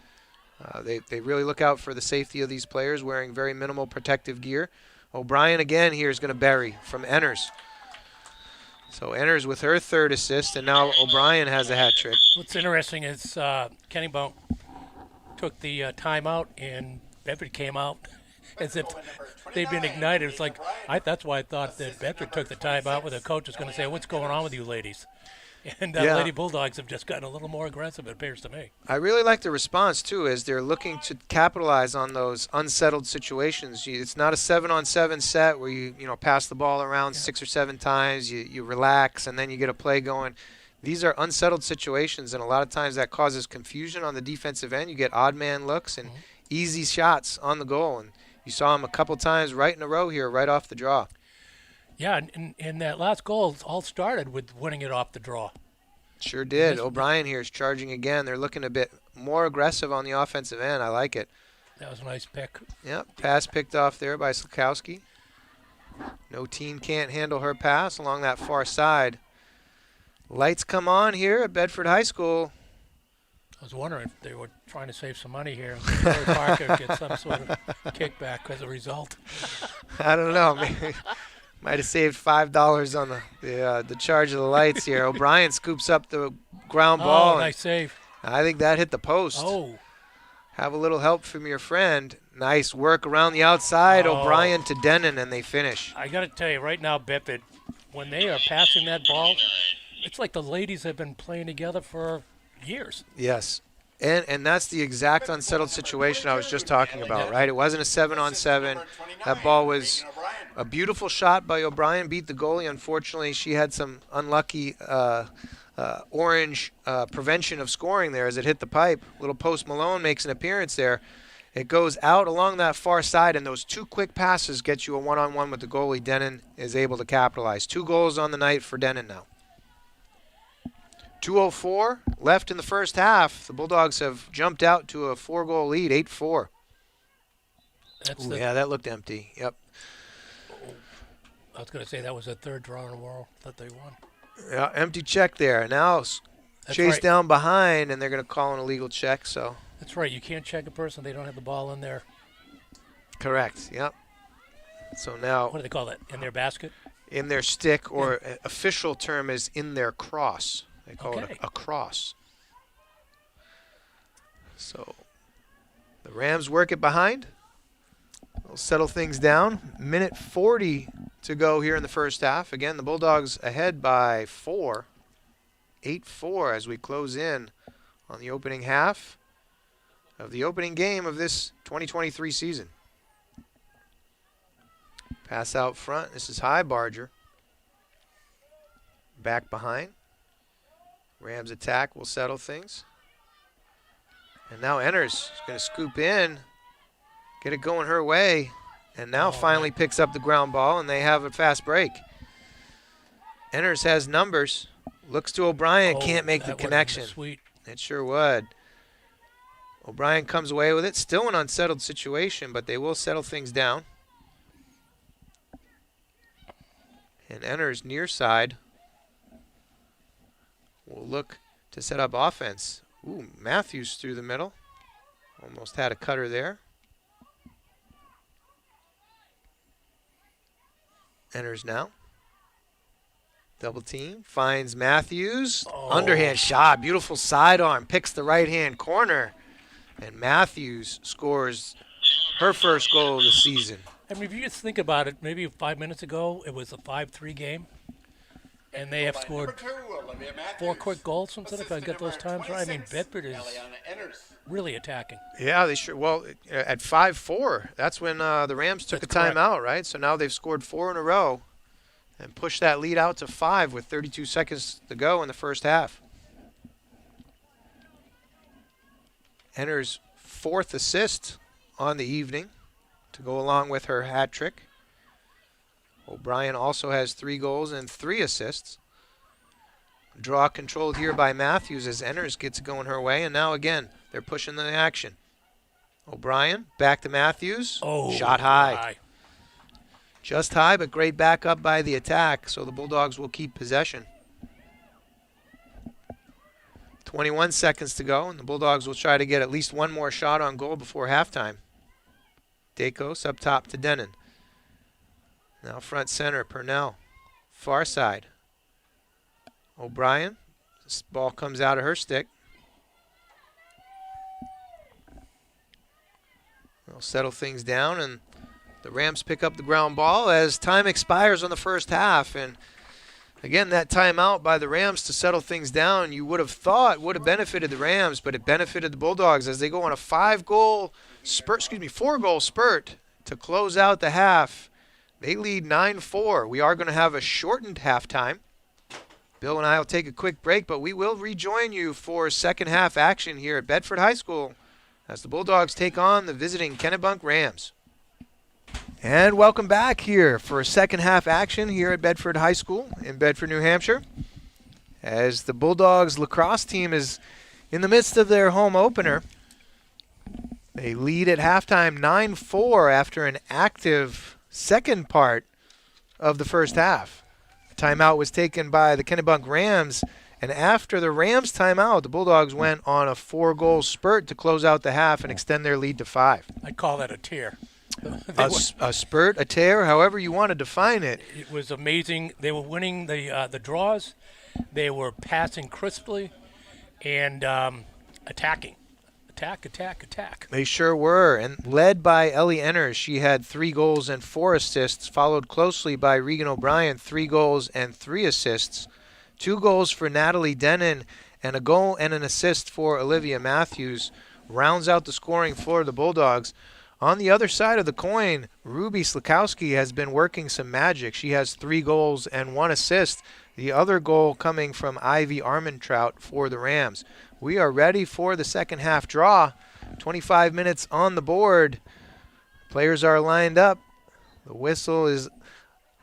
They really look out for the safety of these players wearing very minimal protective gear. O'Brien again here is going to bury from Enners. So Enners with her third assist, and now O'Brien has a hat trick. What's interesting is Kennebunk took the timeout and Bedford came out as if they've been ignited. It's like that's why I thought that Bedford took the timeout where the coach was going to say, "What's going on with you ladies?" And Lady Bulldogs have just gotten a little more aggressive, it appears to me. I really like the response, too, as they're looking to capitalize on those unsettled situations. It's not a 7-on-7 set where you pass the ball around 6 or 7 times, you relax, and then you get a play going. These are unsettled situations, and a lot of times that causes confusion on the defensive end. You get odd man looks and easy shots on the goal, and you saw them a couple times right in a row here, right off the draw. Yeah, and that last goal all started with winning it off the draw. Sure did. O'Brien here is charging again. They're looking a bit more aggressive on the offensive end. I like it. That was a nice pick. Yep, pass picked off there by Slakowski. No team can't handle her pass along that far side. Lights come on here at Bedford High School. I was wondering if they were trying to save some money here. Terry Parker gets some sort of kickback as a result. I don't know. Maybe might have saved $5 on the charge of the lights here. O'Brien scoops up the ground ball. Oh, nice save. I think that hit the post. Oh. have a little help from your friend. Nice work around the outside. O'Brien to Denon, and they finish. I got to tell you, right now, Bedford, when they are passing that ball, it's like the ladies have been playing together for years. Yes. And that's the exact unsettled situation I was just talking about, right? It wasn't a 7-on-7. That ball was a beautiful shot by O'Brien, beat the goalie. Unfortunately, she had some unlucky orange prevention of scoring there as it hit the pipe. Little Post Malone makes an appearance there. It goes out along that far side, and those two quick passes get you a one-on-one with the goalie. Denon is able to capitalize. 2 goals on the night for Denon now. 2:04 left in the first half. The Bulldogs have jumped out to a 4-goal lead, 8-4. Yeah, that looked empty. Yep. I was going to say that was the 3rd draw in a row that they won. Yeah, empty check there. Now chased down behind, and they're going to call an illegal check. So that's right. You can't check a person. They don't have the ball in there. Correct. Yep. So now, what do they call that? In their basket? In their stick, or official term is in their cross. They call it a cross. So the Rams work it behind. They'll settle things down. Minute 40 to go here in the first half. Again, the Bulldogs ahead by 4. 8-4 as we close in on the opening half of the opening game of this 2023 season. Pass out front. This is High Barger. Back behind. Rams attack will settle things. And now Enners is going to scoop in, get it going her way, and now finally picks up the ground ball, and they have a fast break. Enners has numbers. Looks to O'Brien, can't make the connection. Sweet. It sure would. O'Brien comes away with it. Still an unsettled situation, but they will settle things down. And Enners near side will look to set up offense. Ooh, Matthews through the middle. Almost had a cutter there. Enters now. Double team. Finds Matthews. Underhand shot. Beautiful sidearm. Picks the right-hand corner. And Matthews scores her first goal of the season. I mean, if you just think about it, maybe 5 minutes ago, it was a 5-3 game. And they have scored 4 quick goals since then, if I get those times right. I mean, Bedford is really attacking. Yeah, they sure. Well, at 5-4, that's when the Rams took a timeout, right? So now they've scored 4 in a row and pushed that lead out to 5 with 32 seconds to go in the first half. Enters 4th assist on the evening to go along with her hat trick. O'Brien also has 3 goals and 3 assists. Draw controlled here by Matthews as Enners gets going her way, and now again they're pushing the action. O'Brien back to Matthews. Shot high. Just high, but great backup by the attack, so the Bulldogs will keep possession. 21 seconds to go, and the Bulldogs will try to get at least one more shot on goal before halftime. Dacos up top to Denon. Now front center, Purnell. Far side. O'Brien. This ball comes out of her stick. They'll settle things down, and the Rams pick up the ground ball as time expires on the first half. And again, that timeout by the Rams to settle things down, you would have thought would have benefited the Rams, but it benefited the Bulldogs as they go on a 4-goal spurt to close out the half. They lead 9-4. We are going to have a shortened halftime. Bill and I will take a quick break, but we will rejoin you for second half action here at Bedford High School as the Bulldogs take on the visiting Kennebunk Rams. And welcome back here for second half action here at Bedford High School in Bedford, New Hampshire, as the Bulldogs lacrosse team is in the midst of their home opener. They lead at halftime 9-4 after an active second part of the first half. Timeout was taken by the Kennebunk Rams, and after the Rams timeout, the Bulldogs went on a 4-goal spurt to close out the half and extend their lead to 5. I'd call that a tear. A spurt, a tear, however you want to define it. It was amazing. They were winning the draws. They were passing crisply and attacking attack, attack, attack. They sure were, and led by Ellie Enners. She had 3 goals and 4 assists, followed closely by Regan O'Brien, 3 goals and 3 assists. 2 goals for Natalie Denon, and a goal and an assist for Olivia Matthews. Rounds out the scoring for the Bulldogs. On the other side of the coin, Ruby Slakowski has been working some magic. She has 3 goals and 1 assist. The other goal coming from Ivy Armentrout for the Rams. We are ready for the second half draw. 25 minutes on the board. Players are lined up. The whistle is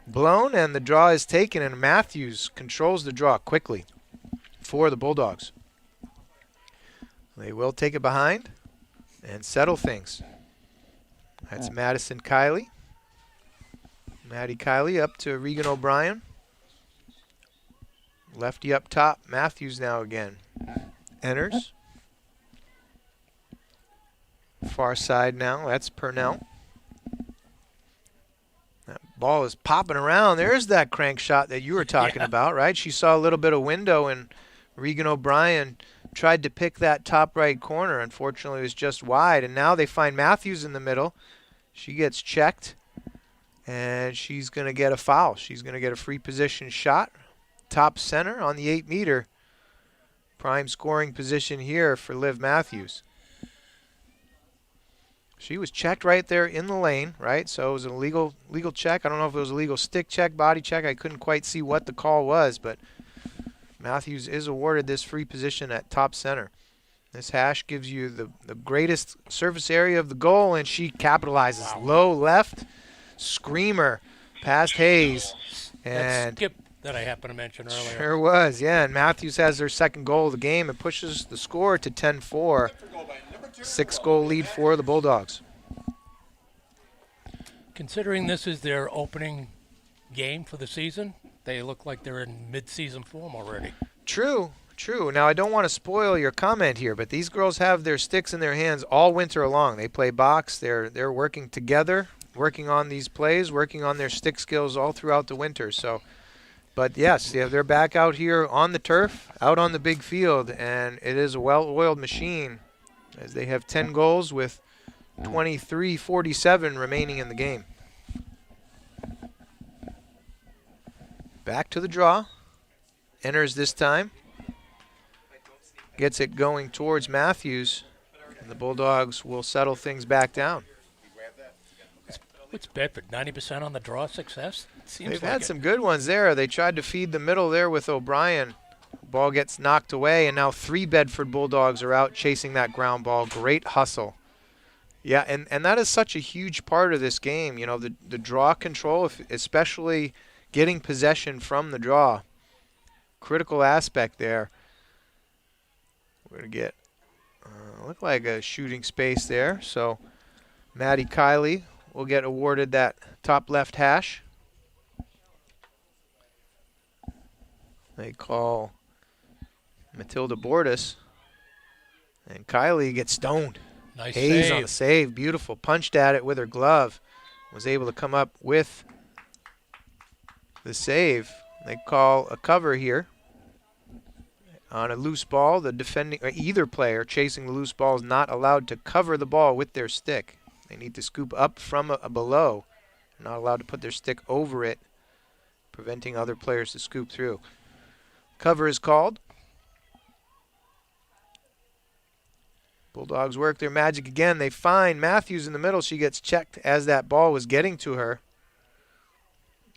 blown and the draw is taken, and Matthews controls the draw quickly for the Bulldogs. They will take it behind and settle things. That's Madison Kiley. Maddie Kiley up to Regan O'Brien. Lefty up top. Matthews now again. Enters. Far side now. That's Purnell. That ball is popping around. There's that crank shot that you were talking about, right? She saw a little bit of window, and Regan O'Brien tried to pick that top right corner. Unfortunately, it was just wide. And now they find Matthews in the middle. She gets checked, and she's going to get a foul. She's going to get a free position shot. Top center on the 8-meter. Prime scoring position here for Liv Matthews. She was checked right there in the lane, right? So it was a legal check. I don't know if it was a legal stick check, body check. I couldn't quite see what the call was, but Matthews is awarded this free position at top center. This hash gives you the greatest surface area of the goal, and she capitalizes. Wow. Low left, screamer past Hayes. And that skip that I happened to mention earlier. Sure was, yeah. And Matthews has their second goal of the game and pushes the score to 10-4. 6-goal lead for the Bulldogs. Considering this is their opening game for the season, they look like they're in mid-season form already. True. Now, I don't want to spoil your comment here, but these girls have their sticks in their hands all winter long. They play box. They're working together, working on these plays, working on their stick skills all throughout the winter. So, but yes, yeah, they're back out here on the turf, out on the big field, and it is a well-oiled machine as they have 10 goals with 23:47 remaining in the game. Back to the draw. Enters this time. Gets it going towards Matthews, and the Bulldogs will settle things back down. What's Bedford, 90% on the draw success? They've had some good ones there. They tried to feed the middle there with O'Brien. Ball gets knocked away, and now 3 Bedford Bulldogs are out chasing that ground ball. Great hustle. Yeah, and that is such a huge part of this game. You know, the draw control, especially getting possession from the draw. Critical aspect there. We're going to get, look like a shooting space there. So Maddie Kiley will get awarded that top left hash. They call Matilda Bordas. And Kiley gets stoned. Nice Hayes save. on the save. Beautiful. Punched at it with her glove. Was able to come up with the save. They call a cover here. On a loose ball, the defending or either player chasing the loose ball is not allowed to cover the ball with their stick. They need to scoop up from below. They're not allowed to put their stick over it, preventing other players to scoop through. Cover is called. Bulldogs work their magic again. They find Matthews in the middle. She gets checked as that ball was getting to her.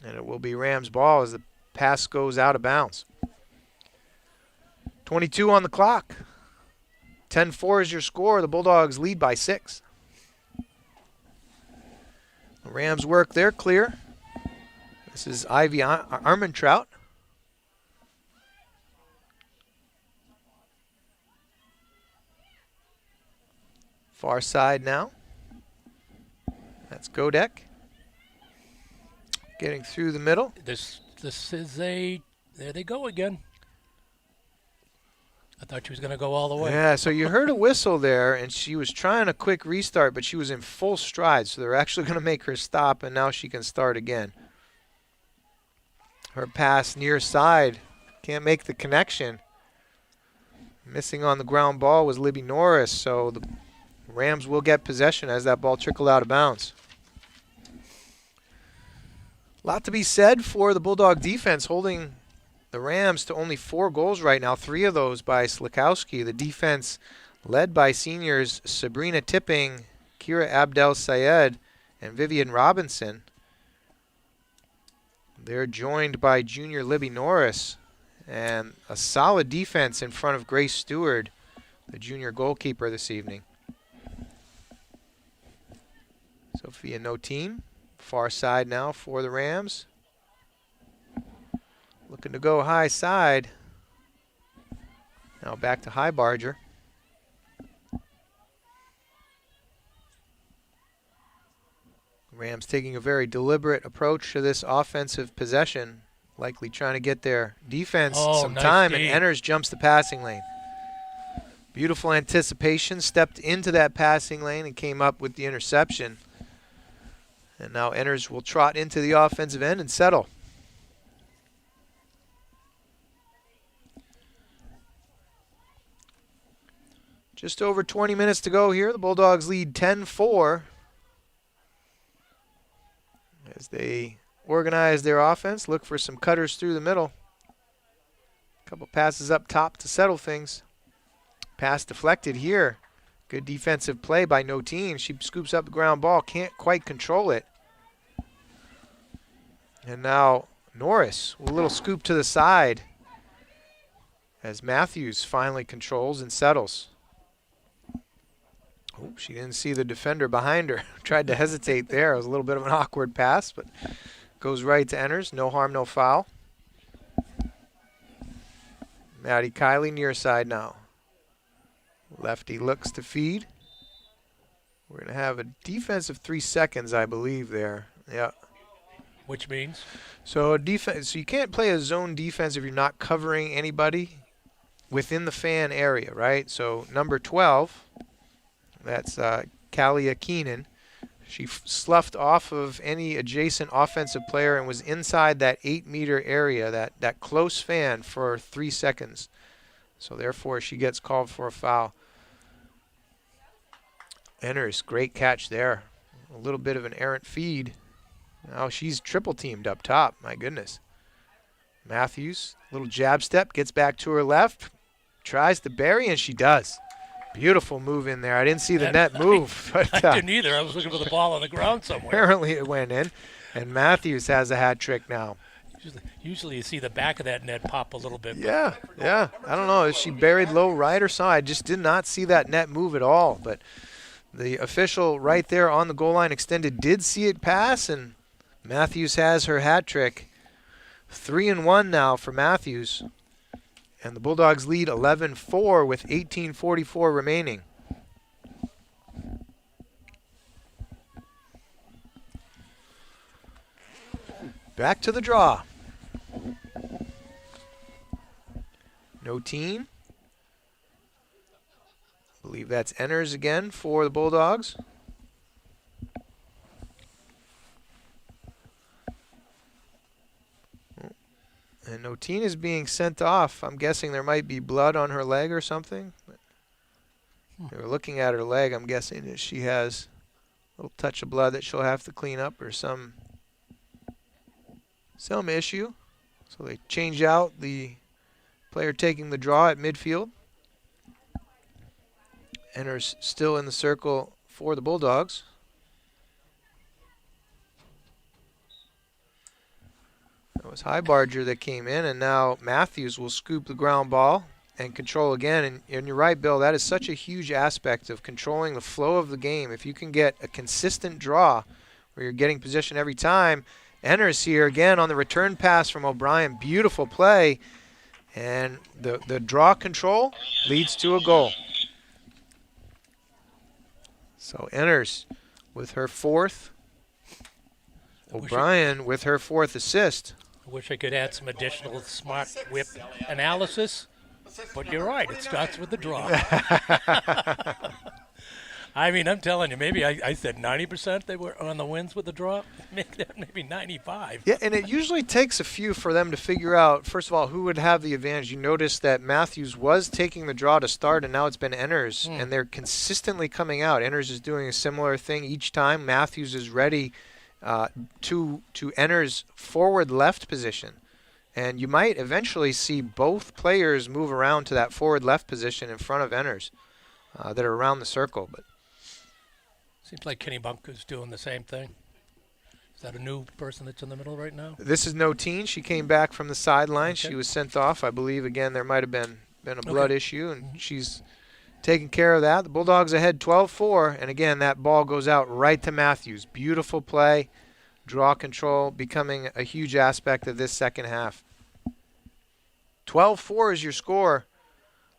And it will be Rams' ball as the pass goes out of bounds. 22 on the clock. 10-4 is your score. The Bulldogs lead by 6. The Rams work their clear. This is Ivy Armentrout. Far side now. That's Godek. Getting through the middle. This is a, there they go again. I thought she was going to go all the way. Yeah, so you heard a whistle there, and she was trying a quick restart, but she was in full stride, so they're actually going to make her stop, and now she can start again. Her pass near side. Can't make the connection. Missing on the ground ball was Libby Norris, so the Rams will get possession as that ball trickled out of bounds. A lot to be said for the Bulldog defense, holding the Rams to only 4 goals right now, 3 of those by Slikowski. The defense led by seniors Sabrina Tipping, Kira Abdel-Sayed, and Vivian Robinson. They're joined by junior Libby Norris, and a solid defense in front of Grace Stewart, the junior goalkeeper this evening. Sophia Notin, far side now for the Rams. Looking to go high side. Now back to High Barger. Rams taking a very deliberate approach to this offensive possession, likely trying to get their defense some nice time, D. and Enners jumps the passing lane. Beautiful anticipation, stepped into that passing lane and came up with the interception. And now Enners will trot into the offensive end and settle. Just over 20 minutes to go here. The Bulldogs lead 10-4 as they organize their offense, look for some cutters through the middle. A couple passes up top to settle things. Pass deflected here. Good defensive play by Notin. She scoops up the ground ball, can't quite control it. And now Norris with a little scoop to the side as Matthews finally controls and settles. Oh, she didn't see the defender behind her. Tried to hesitate there. It was a little bit of an awkward pass, but goes right to Enners. No harm, no foul. Maddie Kiley near side now. Lefty looks to feed. We're going to have a defense of 3 seconds, I believe, there. Yeah. Which means? So you can't play a zone defense if you're not covering anybody within the fan area, right? So number 12, that's Kalia Keenan. She sloughed off of any adjacent offensive player and was inside that 8-meter area, that close fan, for 3 seconds. So therefore, she gets called for a foul. Enners, great catch there. A little bit of an errant feed. Now she's triple teamed up top. My goodness. Matthews, little jab step, gets back to her left, tries to bury, and she does. Beautiful move in there. I didn't see the net move. But, I didn't either. I was looking for the ball on the ground somewhere. Apparently it went in, and Matthews has a hat trick now. Usually you see the back of that net pop a little bit. Yeah. I don't know. Is she buried low right or something? I just did not see that net move at all. But the official right there on the goal line extended did see it pass, and Matthews has her hat trick. 3-1 now for Matthews. And the Bulldogs lead 11-4 with 18:44 remaining. Back to the draw. No team. I believe that's Enners again for the Bulldogs. And Notin is being sent off. I'm guessing there might be blood on her leg or something. They were looking at her leg. I'm guessing that she has a little touch of blood that she'll have to clean up or some issue. So they change out the player taking the draw at midfield. Enners still in the circle for the Bulldogs. That was High Barger that came in, and now Matthews will scoop the ground ball and control again. And you're right, Bill, that is such a huge aspect of controlling the flow of the game. If you can get a consistent draw where you're getting position every time. Enners here again on the return pass from O'Brien. Beautiful play. And the draw control leads to a goal. So Enners with her 4th. O'Brien with her 4th assist. I wish I could add some additional smart whip analysis, but you're right. It starts with the draw. I mean, I'm telling you, maybe I said 90% they were on the wins with the draw. Maybe 95. Yeah, and it usually takes a few for them to figure out, first of all, who would have the advantage. You notice that Matthews was taking the draw to start, and now it's been Enners, and they're consistently coming out. Enners is doing a similar thing each time. Matthews is ready to Enners' forward left position. And you might eventually see both players move around to that forward left position in front of Enners that are around the circle. But seems like Kennebunk is doing the same thing. Is that a new person that's in the middle right now? this is Notine. She came back from the sideline. Okay. She was sent off. I believe, again, there might have been a blood issue, and she's taking care of that. The Bulldogs ahead 12-4, and again, that ball goes out right to Matthews. Beautiful play. Draw control becoming a huge aspect of this second half. 12-4 is your score.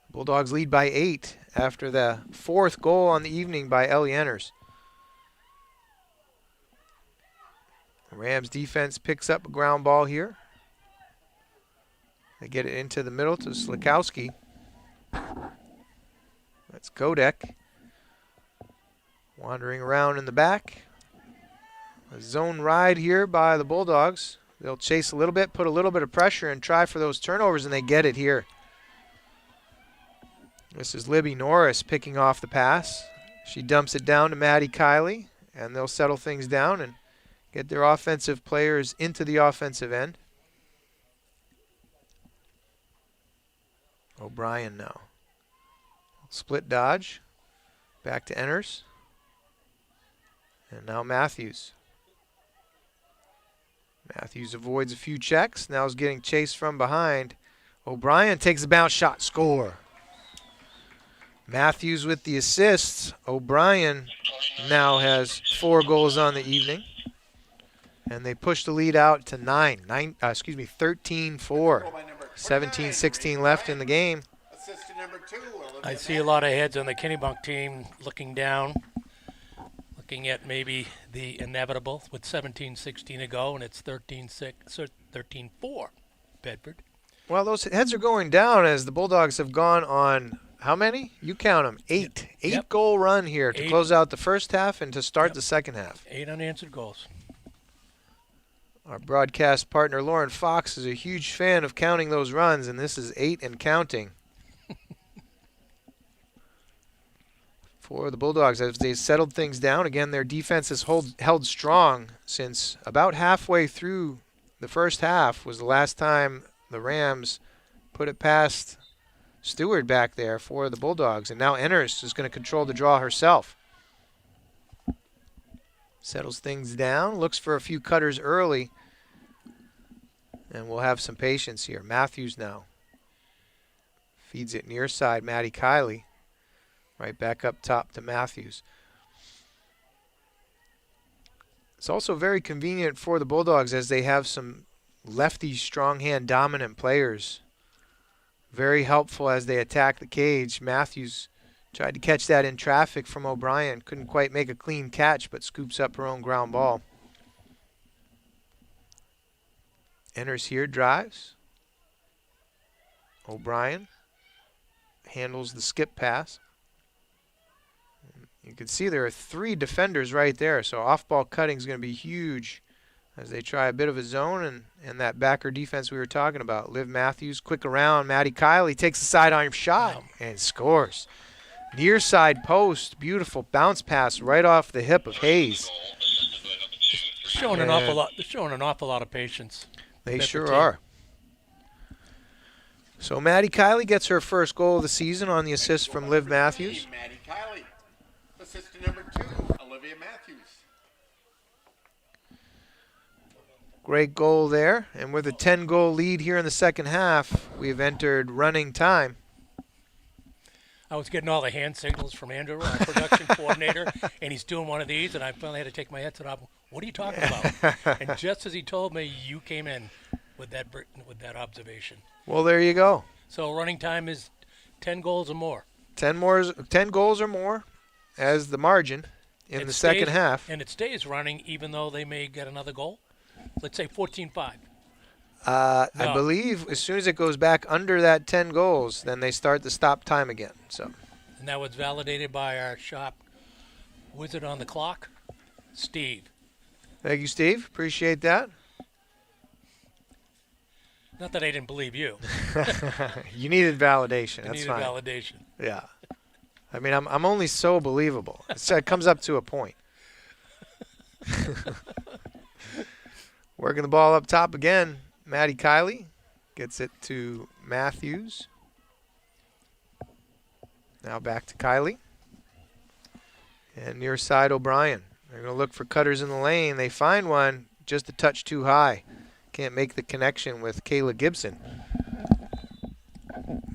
Bulldogs lead by 8 after the 4th goal on the evening by Ellie Enners. Rams defense picks up a ground ball here. They get it into the middle to Slikowski. That's Kodek. Wandering around in the back. A zone ride here by the Bulldogs. They'll chase a little bit, put a little bit of pressure, and try for those turnovers, and they get it here. This is Libby Norris picking off the pass. She dumps it down to Maddie Kiley, and they'll settle things down and get their offensive players into the offensive end. O'Brien now. Split dodge. Back to Enners. And now Matthews. Matthews avoids a few checks. Now is getting chased from behind. O'Brien takes a bounce shot. Score. Matthews with the assists. O'Brien now has 4 goals on the evening. And they push the lead out to 13-4. 17-16 left in the game. I see a lot of heads on the Kennebunk team looking down, looking at maybe the inevitable with 17-16 to go, and it's 13-4 Bedford. Well, those heads are going down as the Bulldogs have gone on, how many? You count them, 8. Yep. 8-goal run here to close out the first half and to start the second half. 8 unanswered goals. Our broadcast partner, Lauren Fox, is a huge fan of counting those runs, and this is 8 and counting. For the Bulldogs, as they settled things down, again, their defense has held strong since about halfway through the first half was the last time the Rams put it past Stewart back there for the Bulldogs. And now Enners is going to control the draw herself. Settles things down, looks for a few cutters early, and we'll have some patience here. Matthews now feeds it near side, Maddie Kiley. Right back up top to Matthews. It's also very convenient for the Bulldogs as they have some lefty, strong hand dominant players. Very helpful as they attack the cage. Matthews tried to catch that in traffic from O'Brien. Couldn't quite make a clean catch, but scoops up her own ground ball. Enners here, drives. O'Brien handles the skip pass. You can see there are 3 defenders right there, so off-ball cutting is going to be huge as they try a bit of a zone and that backer defense we were talking about. Liv Matthews, quick around. Maddie Kiley takes a sidearm shot and scores. Near side post, beautiful bounce pass right off the hip of Hayes. Showing an awful lot. They're showing an awful lot of patience. They sure are. So Maddie Kiley gets her first goal of the season on the assist from Liv Matthews. Maddie Kiley. Assist to number 2, Olivia Matthews. Great goal there. And with a 10-goal lead here in the second half, we've entered running time. I was getting all the hand signals from Andrew, our production coordinator, and he's doing one of these, and I finally had to take my headset off. What are you talking about? And just as he told me, you came in with that observation. Well, there you go. So running time is 10 goals or more. 10 goals or more as the margin in the second half. And it stays running even though they may get another goal? Let's say 14-5. I believe as soon as it goes back under that 10 goals, then they start the stop time again. So, and that was validated by our shop Wizard on the clock, Steve. Thank you, Steve. Appreciate that. Not that I didn't believe you. You needed validation. I That's needed fine. validation. Yeah. I mean, I'm only so believable. It comes up to a point. Working the ball up top again. Maddie Kiley gets it to Matthews. Now back to Kiley. And near side O'Brien. They're going to look for cutters in the lane. They find one just a touch too high. Can't make the connection with Kayla Gibson.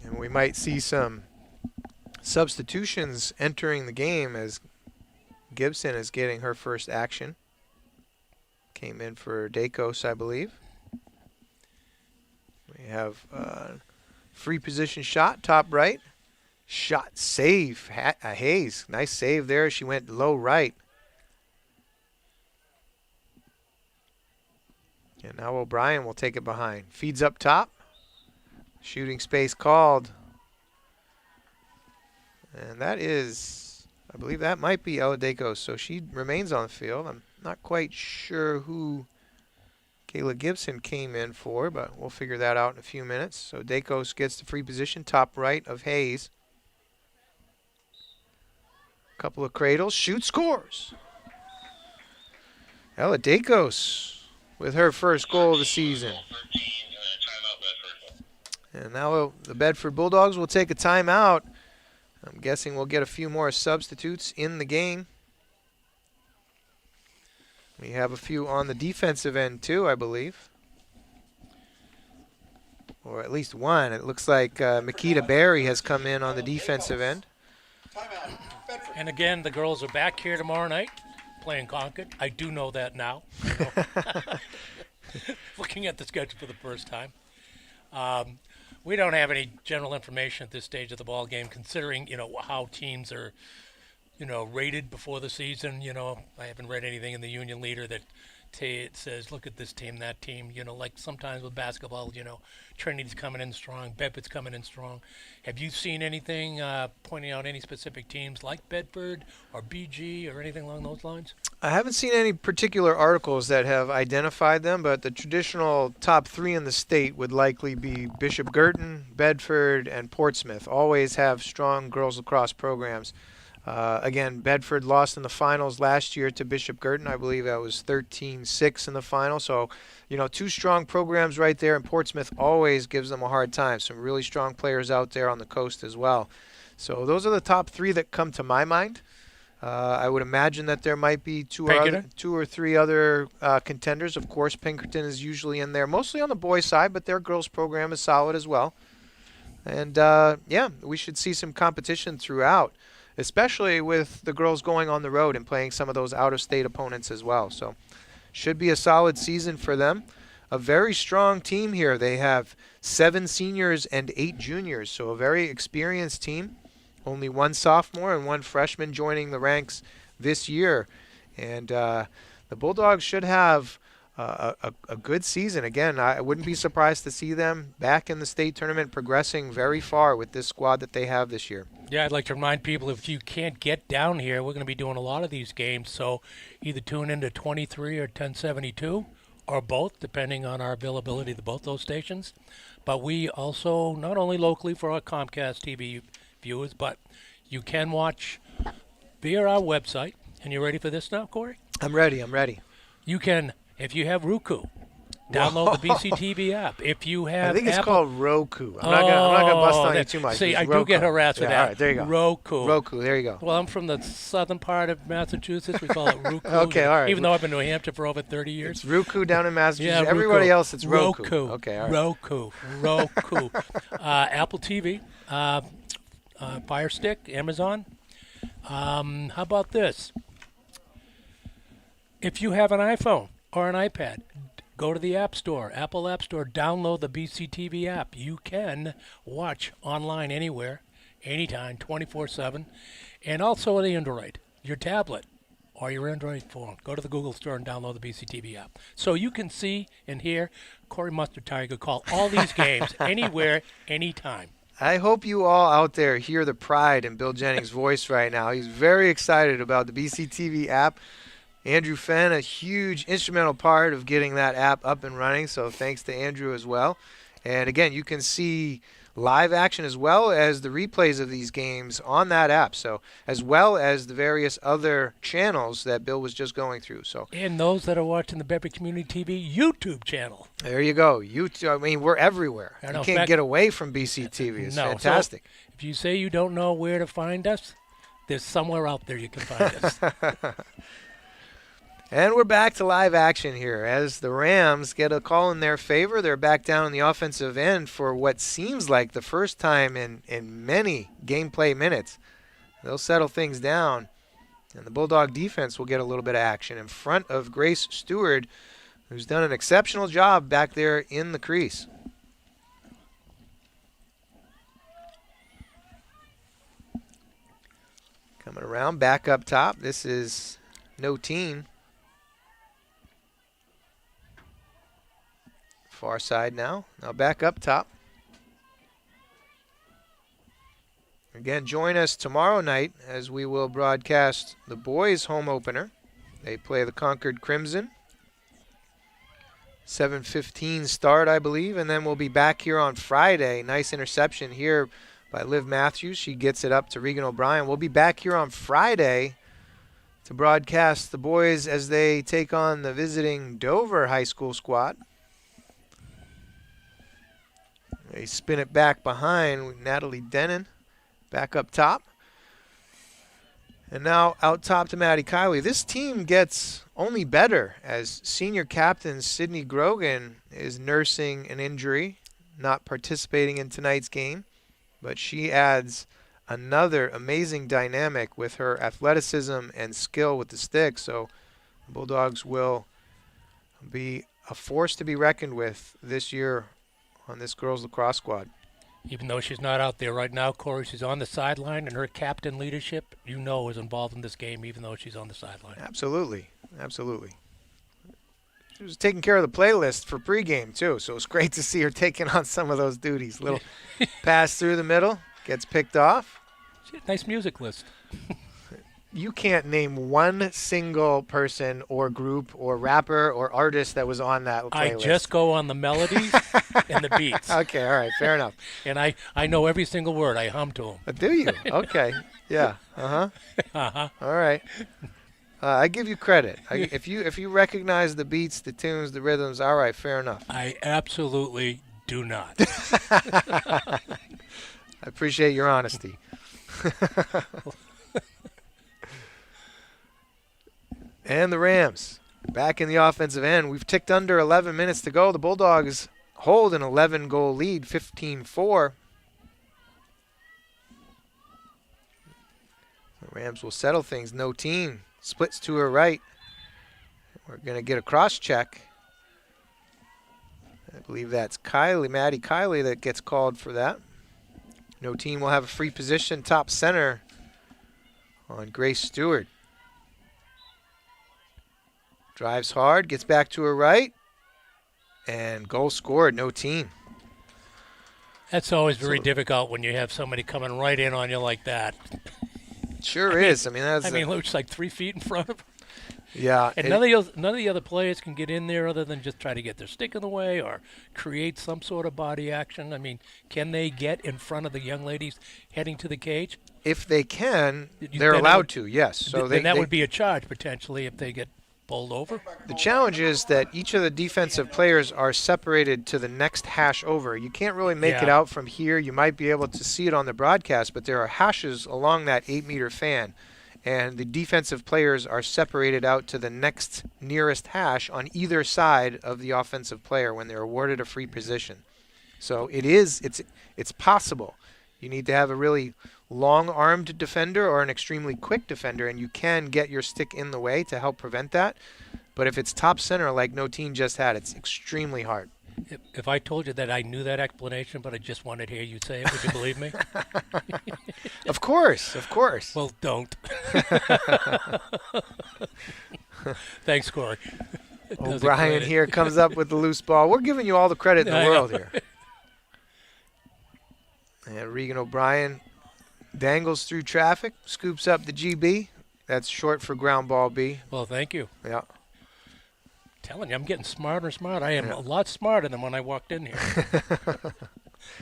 And we might see some substitutions entering the game as Gibson is getting her first action. Came in for Dacos, I believe. We have free position shot, top right. Shot save, Hayes. Nice save there. She went low right. And now O'Brien will take it behind. Feeds up top. Shooting space called. And that is, I believe that might be Ella Dacos. So she remains on the field. I'm not quite sure who Kayla Gibson came in for, but we'll figure that out in a few minutes. So Dacos gets the free position, top right of Hayes. Couple of cradles, shoot, scores. Ella Dacos with her first goal of the season. And now the Bedford Bulldogs will take a timeout. I'm guessing we'll get a few more substitutes in the game. We have a few on the defensive end too, I believe. Or at least one. It looks like Makita Berry has come in on the defensive end. And again, the girls are back here tomorrow night playing Concord. I do know that now. Looking at the schedule for the first time. We don't have any general information at this stage of the ball game, considering how teams are, rated before the season. I haven't read anything in the Union Leader that it says, look at this team, that team. Like sometimes with basketball, Trinity's coming in strong, Bedford's coming in strong. Have you seen anything pointing out any specific teams like Bedford or BG or anything along those lines? I haven't seen any particular articles that have identified them, but the traditional top three in the state would likely be Bishop Girton, Bedford, and Portsmouth. Always have strong girls lacrosse programs. Again, Bedford lost in the finals last year to Bishop Girton. I believe that was 13-6 in the final. So, two strong programs right there, and Portsmouth always gives them a hard time. Some really strong players out there on the coast as well. So those are the top three that come to my mind. I would imagine that there might be two or three other contenders. Of course, Pinkerton is usually in there, mostly on the boys' side, but their girls' program is solid as well. And, we should see some competition throughout, especially with the girls going on the road and playing some of those out-of-state opponents as well. So should be a solid season for them. A very strong team here. They have 7 seniors and 8 juniors, so a very experienced team. Only 1 sophomore and 1 freshman joining the ranks this year. And the Bulldogs should have a good season. Again, I wouldn't be surprised to see them back in the state tournament, progressing very far with this squad that they have this year. Yeah, I'd like to remind people, if you can't get down here, we're going to be doing a lot of these games. So either tune into 23 or 1072 or both, depending on our availability to both those stations. But we also, not only locally for our Comcast TV viewers, but you can watch via our website. And you ready for this now, Corey? I'm ready. You can, if you have Roku, download the BCTV app. If you have, I think it's Apple, called Roku. I'm not gonna bust on you too much. See, It's I Roku. do get harassed with that. All right, there you go. Roku. There you go. Well, I'm from the southern part of Massachusetts. We call it Roku. Okay, all right. Even though I've been in New Hampshire for over 30 years. It's Roku down in Massachusetts. Yeah, Everybody else, it's Roku. Okay, all right. Roku. Apple TV, Fire Stick, Amazon. How about this? If you have an iPhone or an iPad, go to the App Store, Apple App Store, download the BCTV app. You can watch online anywhere, anytime, 24/7. And also on the Android, your tablet or your Android phone. Go to the Google Store and download the BCTV app. So you can see and hear Corey Mustard Tiger call all these games anywhere, anytime. I hope you all out there hear the pride in Bill Jennings' voice right now. He's very excited about the BCTV app. Andrew Fenn, a huge instrumental part of getting that app up and running, so thanks to Andrew as well. And again, you can see live action as well as the replays of these games on that app, so as well as the various other channels that Bill was just going through. So And those that are watching the Bedford Community TV YouTube channel. there you go. I mean, we're everywhere. I know. You can't get away from BCTV. It's No. fantastic. So if you say you don't know where to find us, there's somewhere out there you can find us. And we're back to live action here as the Rams get a call in their favor. They're back down on the offensive end for what seems like the first time in many gameplay minutes. They'll settle things down, and the Bulldog defense will get a little bit of action in front of Grace Stewart, who's done an exceptional job back there in the crease. Coming around back up top, this is No Teen. Far side now. Now back up top. Again, join us tomorrow night as we will broadcast the boys' home opener. They play the Concord Crimson. 7:15 start, I believe, and then we'll be back here on Friday. Nice interception here by Liv Matthews. She gets it up to Regan O'Brien. We'll be back here on Friday to broadcast the boys as they take on the visiting Dover High School squad. They spin it back behind with Natalie Denon back up top. And now out top to Maddie Kiley. This team gets only better as senior captain Sydney Grogan is nursing an injury, not participating in tonight's game. But she adds another amazing dynamic with her athleticism and skill with the stick. So the Bulldogs will be a force to be reckoned with this year on this girls lacrosse squad. Even though she's not out there right now, Corey, she's on the sideline, and her captain leadership, is involved in this game, even though she's on the sideline. Absolutely. Absolutely. She was taking care of the playlist for pregame, too, so it's great to see her taking on some of those duties. Little pass through the middle, gets picked off. She had a nice music list. You can't name one single person or group or rapper or artist that was on that playlist. I just go on the melodies and the beats. Okay, all right, fair enough. And I know every single word. I hum to them. Do you? Okay. Yeah. Uh-huh. Uh-huh. All right. I give you credit. If you recognize the beats, the tunes, the rhythms, all right, fair enough. I absolutely do not. I appreciate your honesty. And the Rams back in the offensive end. We've ticked under 11 minutes to go. The Bulldogs hold an 11-goal lead, 15-4. The Rams will settle things. No Teen splits to her right. We're going to get a cross check. I believe that's Maddie Kiley that gets called for that. No Teen will have a free position top center on Grace Stewart. Drives hard, gets back to her right, and goal scored, No Teen. That's always very difficult when you have somebody coming right in on you like that. Sure is. It looks like 3 feet in front of her. Yeah. And none of the other players can get in there other than just try to get their stick in the way or create some sort of body action. I mean, can they get in front of the young ladies heading to the cage? If they can, they're allowed to, yes. So that would be a charge potentially if they get bowled over. The challenge is that each of the defensive players are separated to the next hash over. You can't really make it out from here. You might be able to see it on the broadcast, but there are hashes along that 8-meter fan, and the defensive players are separated out to the next nearest hash on either side of the offensive player when they're awarded a free position. So it's possible. You need to have a really long-armed defender or an extremely quick defender, and you can get your stick in the way to help prevent that. But if it's top center like No Teen just had, it's extremely hard. If I told you that I knew that explanation, but I just wanted to hear you say it, would you believe me? Of course, of course. Well, don't. Thanks, Corey. O'Brien here comes up with the loose ball. We're giving you all the credit in the world here. And Regan O'Brien dangles through traffic, scoops up the GB. That's short for ground ball B. Well, thank you. Yeah. Telling you, I'm getting smarter and smarter. I am Yeah. a lot smarter than when I walked in here.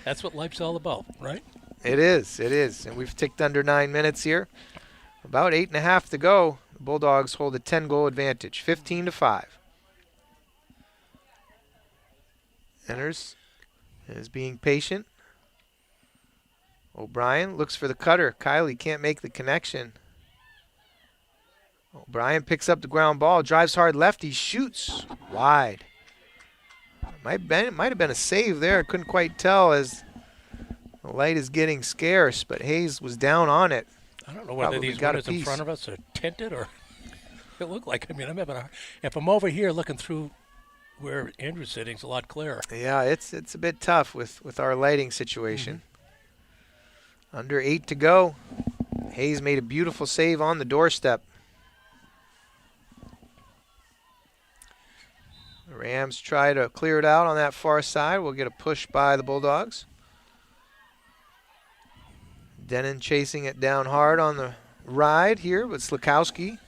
That's what life's all about, right? It is. And we've ticked under 9 minutes here. About 8.5 to go. The Bulldogs hold a 10-goal advantage, 15-5. Enters, is being patient. O'Brien looks for the cutter. Kylie can't make the connection. O'Brien picks up the ground ball, drives hard lefty, shoots wide. Might have been a save there. Couldn't quite tell as the light is getting scarce, but Hayes was down on it. I don't know whether Probably these got a windows in piece. front of us are tinted or it look like. I mean, if I'm over here looking through where Andrew's sitting, it's a lot clearer. Yeah, it's a bit tough with our lighting situation. Under 8 to go. Hayes made a beautiful save on the doorstep. The Rams try to clear it out on that far side. We'll get a push by the Bulldogs. Denon chasing it down hard on the ride here, but Slakowski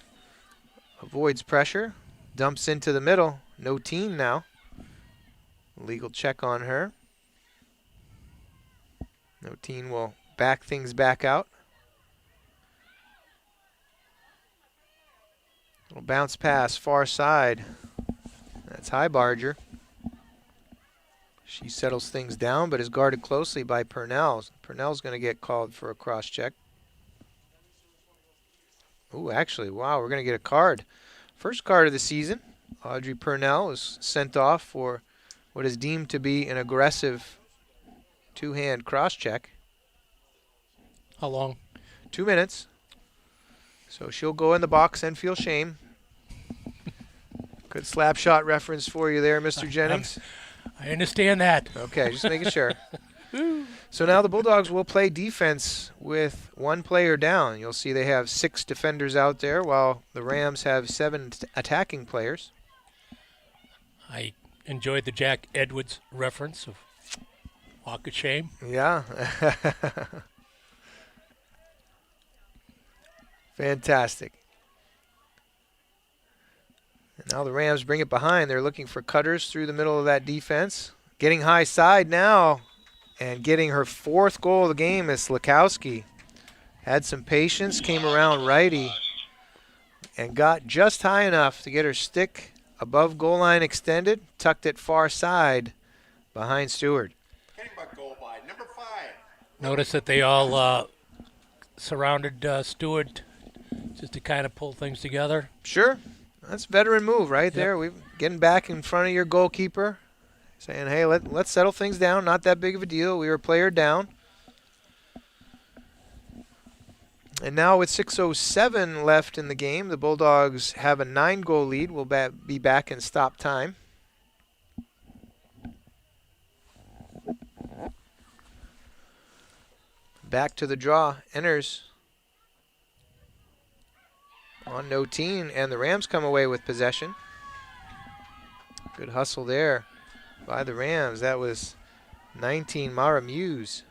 avoids pressure, dumps into the middle. No teen now. Legal check on her. No teen will back things back out. Little bounce pass far side. That's Highbarger. She settles things down, but is guarded closely by Purnell. Purnell's going to get called for a cross check. Ooh, actually, wow, we're going to get a card. First card of the season. Audrey Purnell is sent off for what is deemed to be an aggressive two-hand cross check. How long? 2 minutes. So she'll go in the box and feel shame. Good slap shot reference for you there, Mr. Jennings. I understand that. Okay, just making sure. So now the Bulldogs will play defense with one player down. You'll see they have 6 defenders out there, while the Rams have 7 attacking players. I enjoyed the Jack Edwards reference of walk of shame. Yeah. Fantastic. And now the Rams bring it behind. They're looking for cutters through the middle of that defense. Getting high side now and getting her 4th goal of the game is Slakowski. Had some patience, came around righty, and got just high enough to get her stick above goal line extended, tucked it far side behind Stewart. Kennebunk goal by number 5. Notice that they all surrounded Stewart just to kind of pull things together. Sure. That's a veteran move right there. We're getting back in front of your goalkeeper, saying, hey, let's settle things down. Not that big of a deal. We were a player down. And now with 6:07 left in the game, the Bulldogs have a 9-goal lead. We'll be back in stop time. Back to the draw. Enters on no teen, and the Rams come away with possession. Good hustle there by the Rams. That was 19 Mara Muse.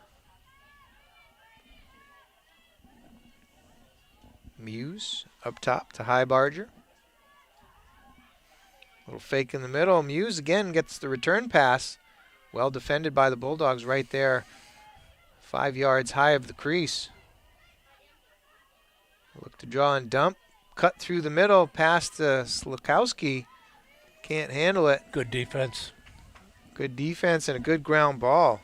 Muse up top to Highbarger. Little fake in the middle. Muse again gets the return pass. Well defended by the Bulldogs right there. 5 yards high of the crease. Look to draw and dump. Cut through the middle past Slakowski. Can't handle it. Good defense. Good defense and a good ground ball.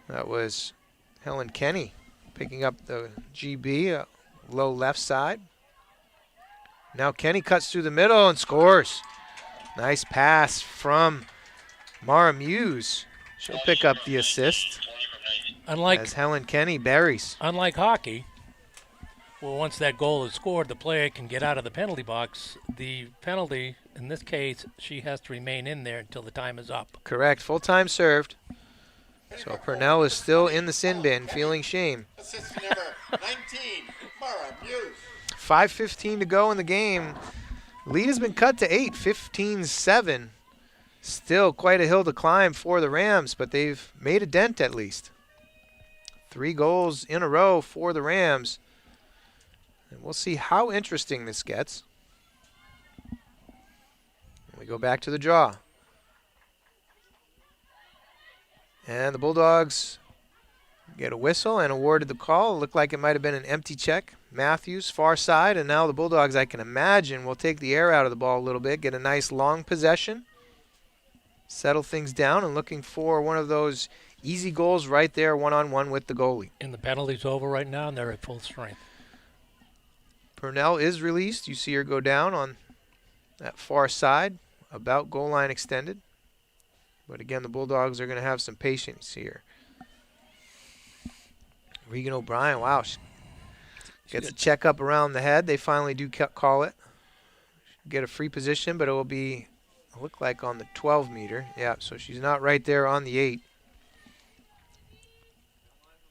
That was Helen Kenny picking up the GB, low left side. Now Kenny cuts through the middle and scores. Nice pass from Mara Muse. She'll pick up the assist as Helen Kenny buries. Unlike hockey, well, once that goal is scored, the player can get out of the penalty box. The penalty, in this case, she has to remain in there until the time is up. Correct. Full time served. So Purnell is still in the sin bin, feeling shame. Assist number 19, Mara Muse. 5:15 to go in the game. Lead has been cut to 8, 15-7. Still quite a hill to climb for the Rams, but they've made a dent at least. 3 goals in a row for the Rams. And we'll see how interesting this gets. We go back to the draw. And the Bulldogs get a whistle and awarded the call. It looked like it might have been an empty check. Matthews, far side, and now the Bulldogs, I can imagine, will take the air out of the ball a little bit, get a nice long possession, settle things down, and looking for one of those easy goals right there, one-on-one with the goalie. And the penalty's over right now, and they're at full strength. Purnell is released. You see her go down on that far side, about goal line extended. But again, the Bulldogs are going to have some patience here. Regan O'Brien, wow, she gets a check up around the head. They finally do call it. Get a free position, but it will be, look like on the 12 meter. Yeah, so she's not right there on the 8.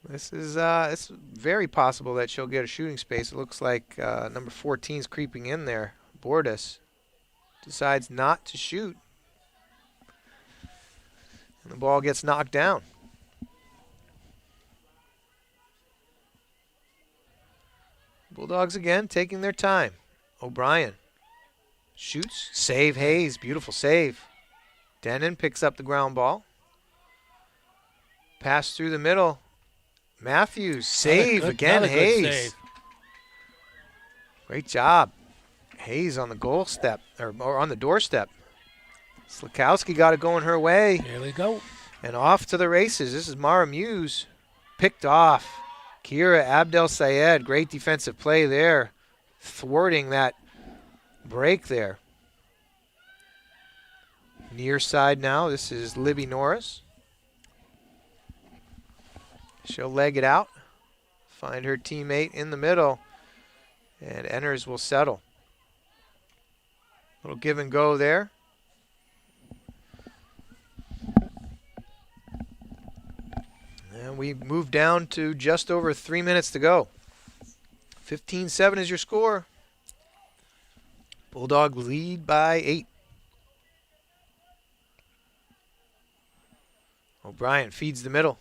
This is it's very possible that she'll get a shooting space. It looks like number 14 is creeping in there. Bordas decides not to shoot. And the ball gets knocked down. Bulldogs again taking their time. O'Brien shoots, save Hayes, beautiful save. Denon picks up the ground ball. Pass through the middle. Matthews, save again, Hayes. Save. Great job. Hayes on the goal step, or on the doorstep. Slakowski got it going her way. Here we go. And off to the races. This is Mara Muse. Picked off. Kira Abdel Sayed, great defensive play there, thwarting that break there. Near side now, this is Libby Norris. She'll leg it out, find her teammate in the middle, and Enners will settle. Little give and go there. And we move down to just over 3 minutes to go. 15-7 is your score. Bulldogs lead by 8. O'Brien feeds the middle.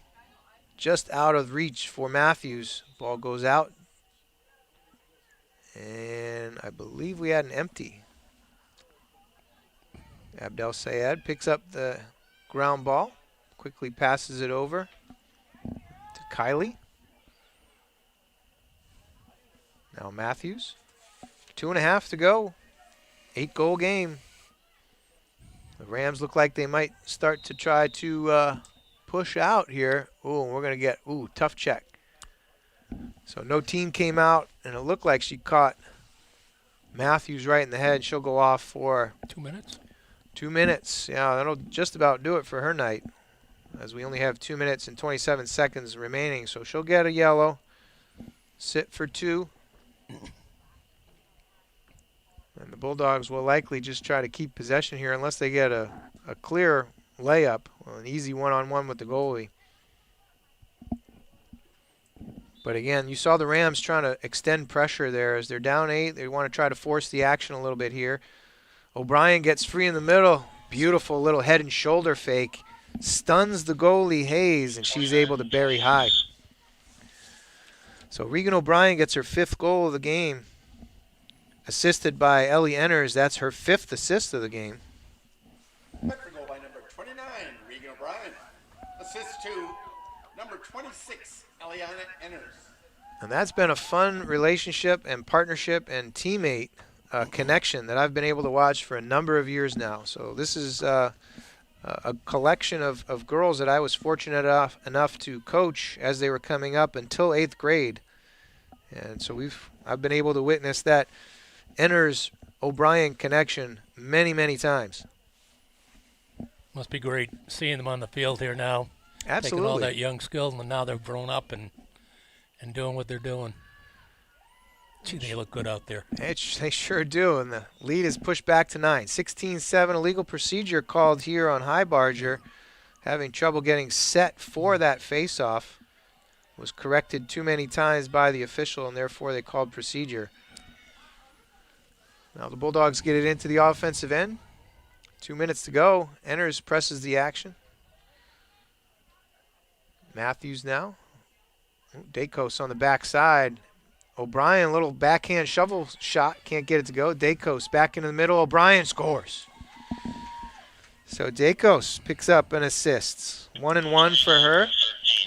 Just out of reach for Matthews. Ball goes out. And I believe we had an empty. Abdel Sayed picks up the ground ball. Quickly passes it over to Kylie. Now Matthews. 2.5 to go. 8-goal game. The Rams look like they might start to try to push out here. Ooh, we're going to get, tough check. So no team came out, and it looked like she caught Matthews right in the head. She'll go off for 2 minutes. 2 minutes. Yeah, that'll just about do it for her night, as we only have 2 minutes and 27 seconds remaining. So she'll get a yellow, sit for 2. And the Bulldogs will likely just try to keep possession here unless they get a clear layup, an easy one-on-one with the goalie. But again, you saw the Rams trying to extend pressure there. As they're down 8, they want to try to force the action a little bit here. O'Brien gets free in the middle. Beautiful little head and shoulder fake. Stuns the goalie, Hayes, and she's able to bury high. So Regan O'Brien gets her 5th goal of the game. Assisted by Ellie Enners. That's her 5th assist of the game. Bedford goal by number 29, Regan O'Brien. Assist to number 26, Eliana Enners. And that's been a fun relationship and partnership and teammate connection that I've been able to watch for a number of years now. So this is a collection of girls that I was fortunate enough to coach as they were coming up until 8th grade. And so I've been able to witness that Enners-O'Brien connection many, many times. Must be great seeing them on the field here now. Absolutely. Taking all that young skill, and now they're grown up and doing what they're doing. Gee, they look good out there. They sure do, and the lead is pushed back to 9. 16-7, illegal procedure called here on Highbarger. Having trouble getting set for that face-off. Was corrected too many times by the official, and therefore they called procedure. Now the Bulldogs get it into the offensive end. 2 minutes to go. Enners presses the action. Matthews now. Dacos on the backside. O'Brien, little backhand shovel shot. Can't get it to go. Dacos back into the middle. O'Brien scores. So Dacos picks up an assist. 1-1 for her.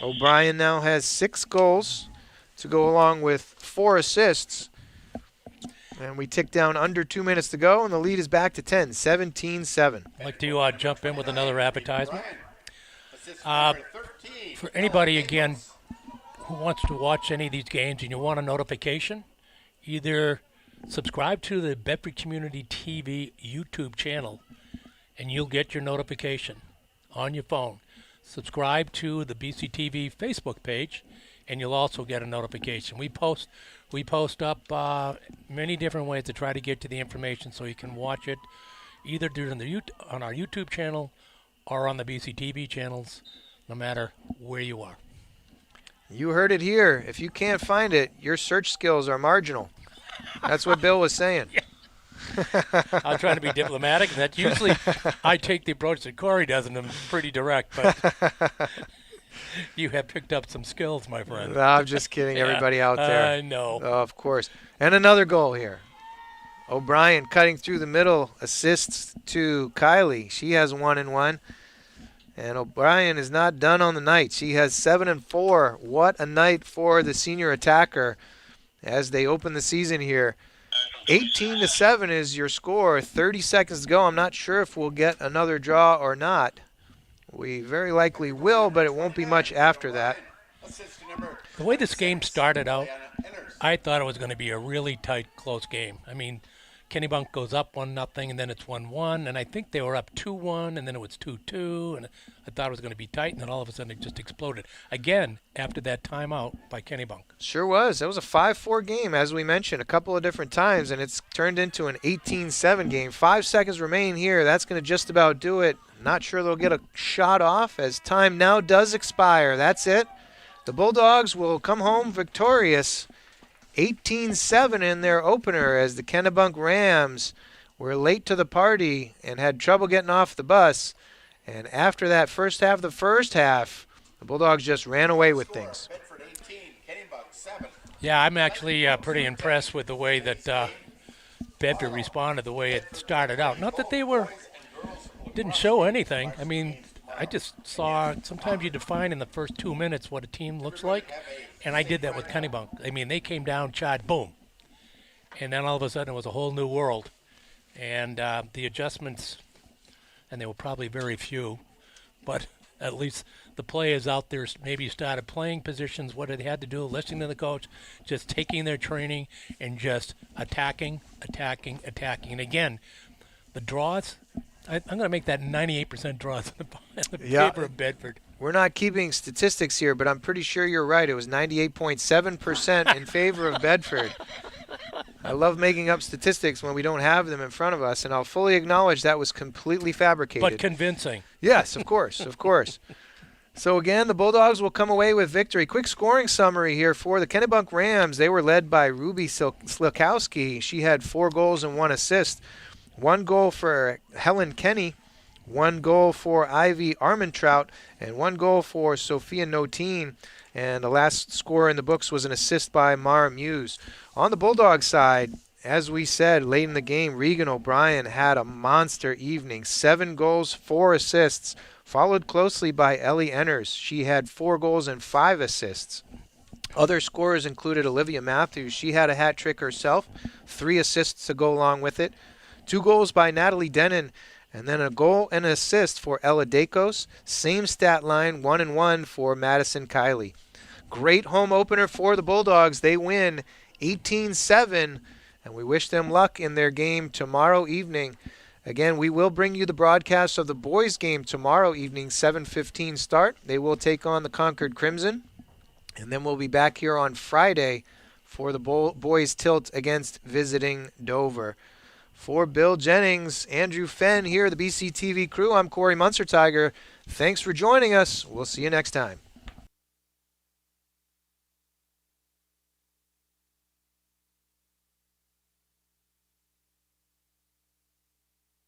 O'Brien now has 6 goals to go along with 4 assists. And we tick down under 2 minutes to go, and the lead is back to 10, 17-7. I'd like to jump in with another advertisement. For anybody, again, who wants to watch any of these games and you want a notification, either subscribe to the Bedford Community TV YouTube channel, and you'll get your notification on your phone. Subscribe to the BCTV Facebook page, and you'll also get a notification. We post up many different ways to try to get to the information so you can watch it either on our YouTube channel or on the BCTV channels, no matter where you are. You heard it here. If you can't find it, your search skills are marginal. That's what Bill was saying. Yeah. I'm trying to be diplomatic, and that usually I take the approach that Corey does, and I'm pretty direct, but you have picked up some skills, my friend. No, I'm just kidding, everybody out there. I know. Of course. And another goal here. O'Brien cutting through the middle, assists to Kylie. She has 1-1. And O'Brien is not done on the night. She has 7-4. What a night for the senior attacker as they open the season here. 18-7 is your score. 30 seconds to go. I'm not sure if we'll get another draw or not. We very likely will, but it won't be much after that. The way this game started out, I thought it was going to be a really tight, close game. I mean, Kennebunk goes up 1-0, and then it's 1-1, and I think they were up 2-1, and then it was 2-2, and I thought it was going to be tight, and then all of a sudden it just exploded. Again, after that timeout by Kennebunk. Sure was. That was a 5-4 game, as we mentioned, a couple of different times, and it's turned into an 18-7 game. 5 seconds remain here. That's going to just about do it. Not sure they'll get a shot off as time now does expire. That's it. The Bulldogs will come home victorious. 18-7 in their opener as the Kennebunk Rams were late to the party and had trouble getting off the bus. And after that first half, the Bulldogs just ran away with things. Yeah, I'm actually pretty impressed with the way that Bedford responded, the way it started out. Not that they didn't show anything. I mean, I just saw sometimes you define in the first 2 minutes what a team looks like, and I did that with Kennebunk. I mean, they came down, charged, boom, and then all of a sudden it was a whole new world. And the adjustments, and they were probably very few, but at least the players out there maybe started playing positions, what they had to do, listening to the coach, just taking their training and just attacking. And again, the draws, I'm going to make that 98% draws in the paper of Bedford. We're not keeping statistics here, but I'm pretty sure you're right. It was 98.7% in favor of Bedford. I love making up statistics when we don't have them in front of us, and I'll fully acknowledge that was completely fabricated. But convincing. Yes, of course, of course. So again, the Bulldogs will come away with victory. Quick scoring summary here for the Kennebunk Rams. They were led by Ruby Slikowski. She had 4 goals and 1 assist. 1 goal for Helen Kenny, 1 goal for Ivy Armentrout, and 1 goal for Sophia Notine. And the last score in the books was an assist by Mara Muse. On the Bulldogs side, as we said late in the game, Regan O'Brien had a monster evening. 7 goals, 4 assists, followed closely by Ellie Enners. She had 4 goals and 5 assists. Other scorers included Olivia Matthews. She had a hat trick herself, 3 assists to go along with it. 2 goals by Natalie Denon, and then a goal and an assist for Ella Dacos. Same stat line, 1-1 for Madison Kiley. Great home opener for the Bulldogs. They win 18-7, and we wish them luck in their game tomorrow evening. Again, we will bring you the broadcast of the boys' game tomorrow evening, 7:15 start. They will take on the Concord Crimson, and then we'll be back here on Friday for the boys' tilt against visiting Dover. For Bill Jennings, Andrew Fenn here, the BCTV crew, I'm Corey Munster-Tiger. Thanks for joining us. We'll see you next time.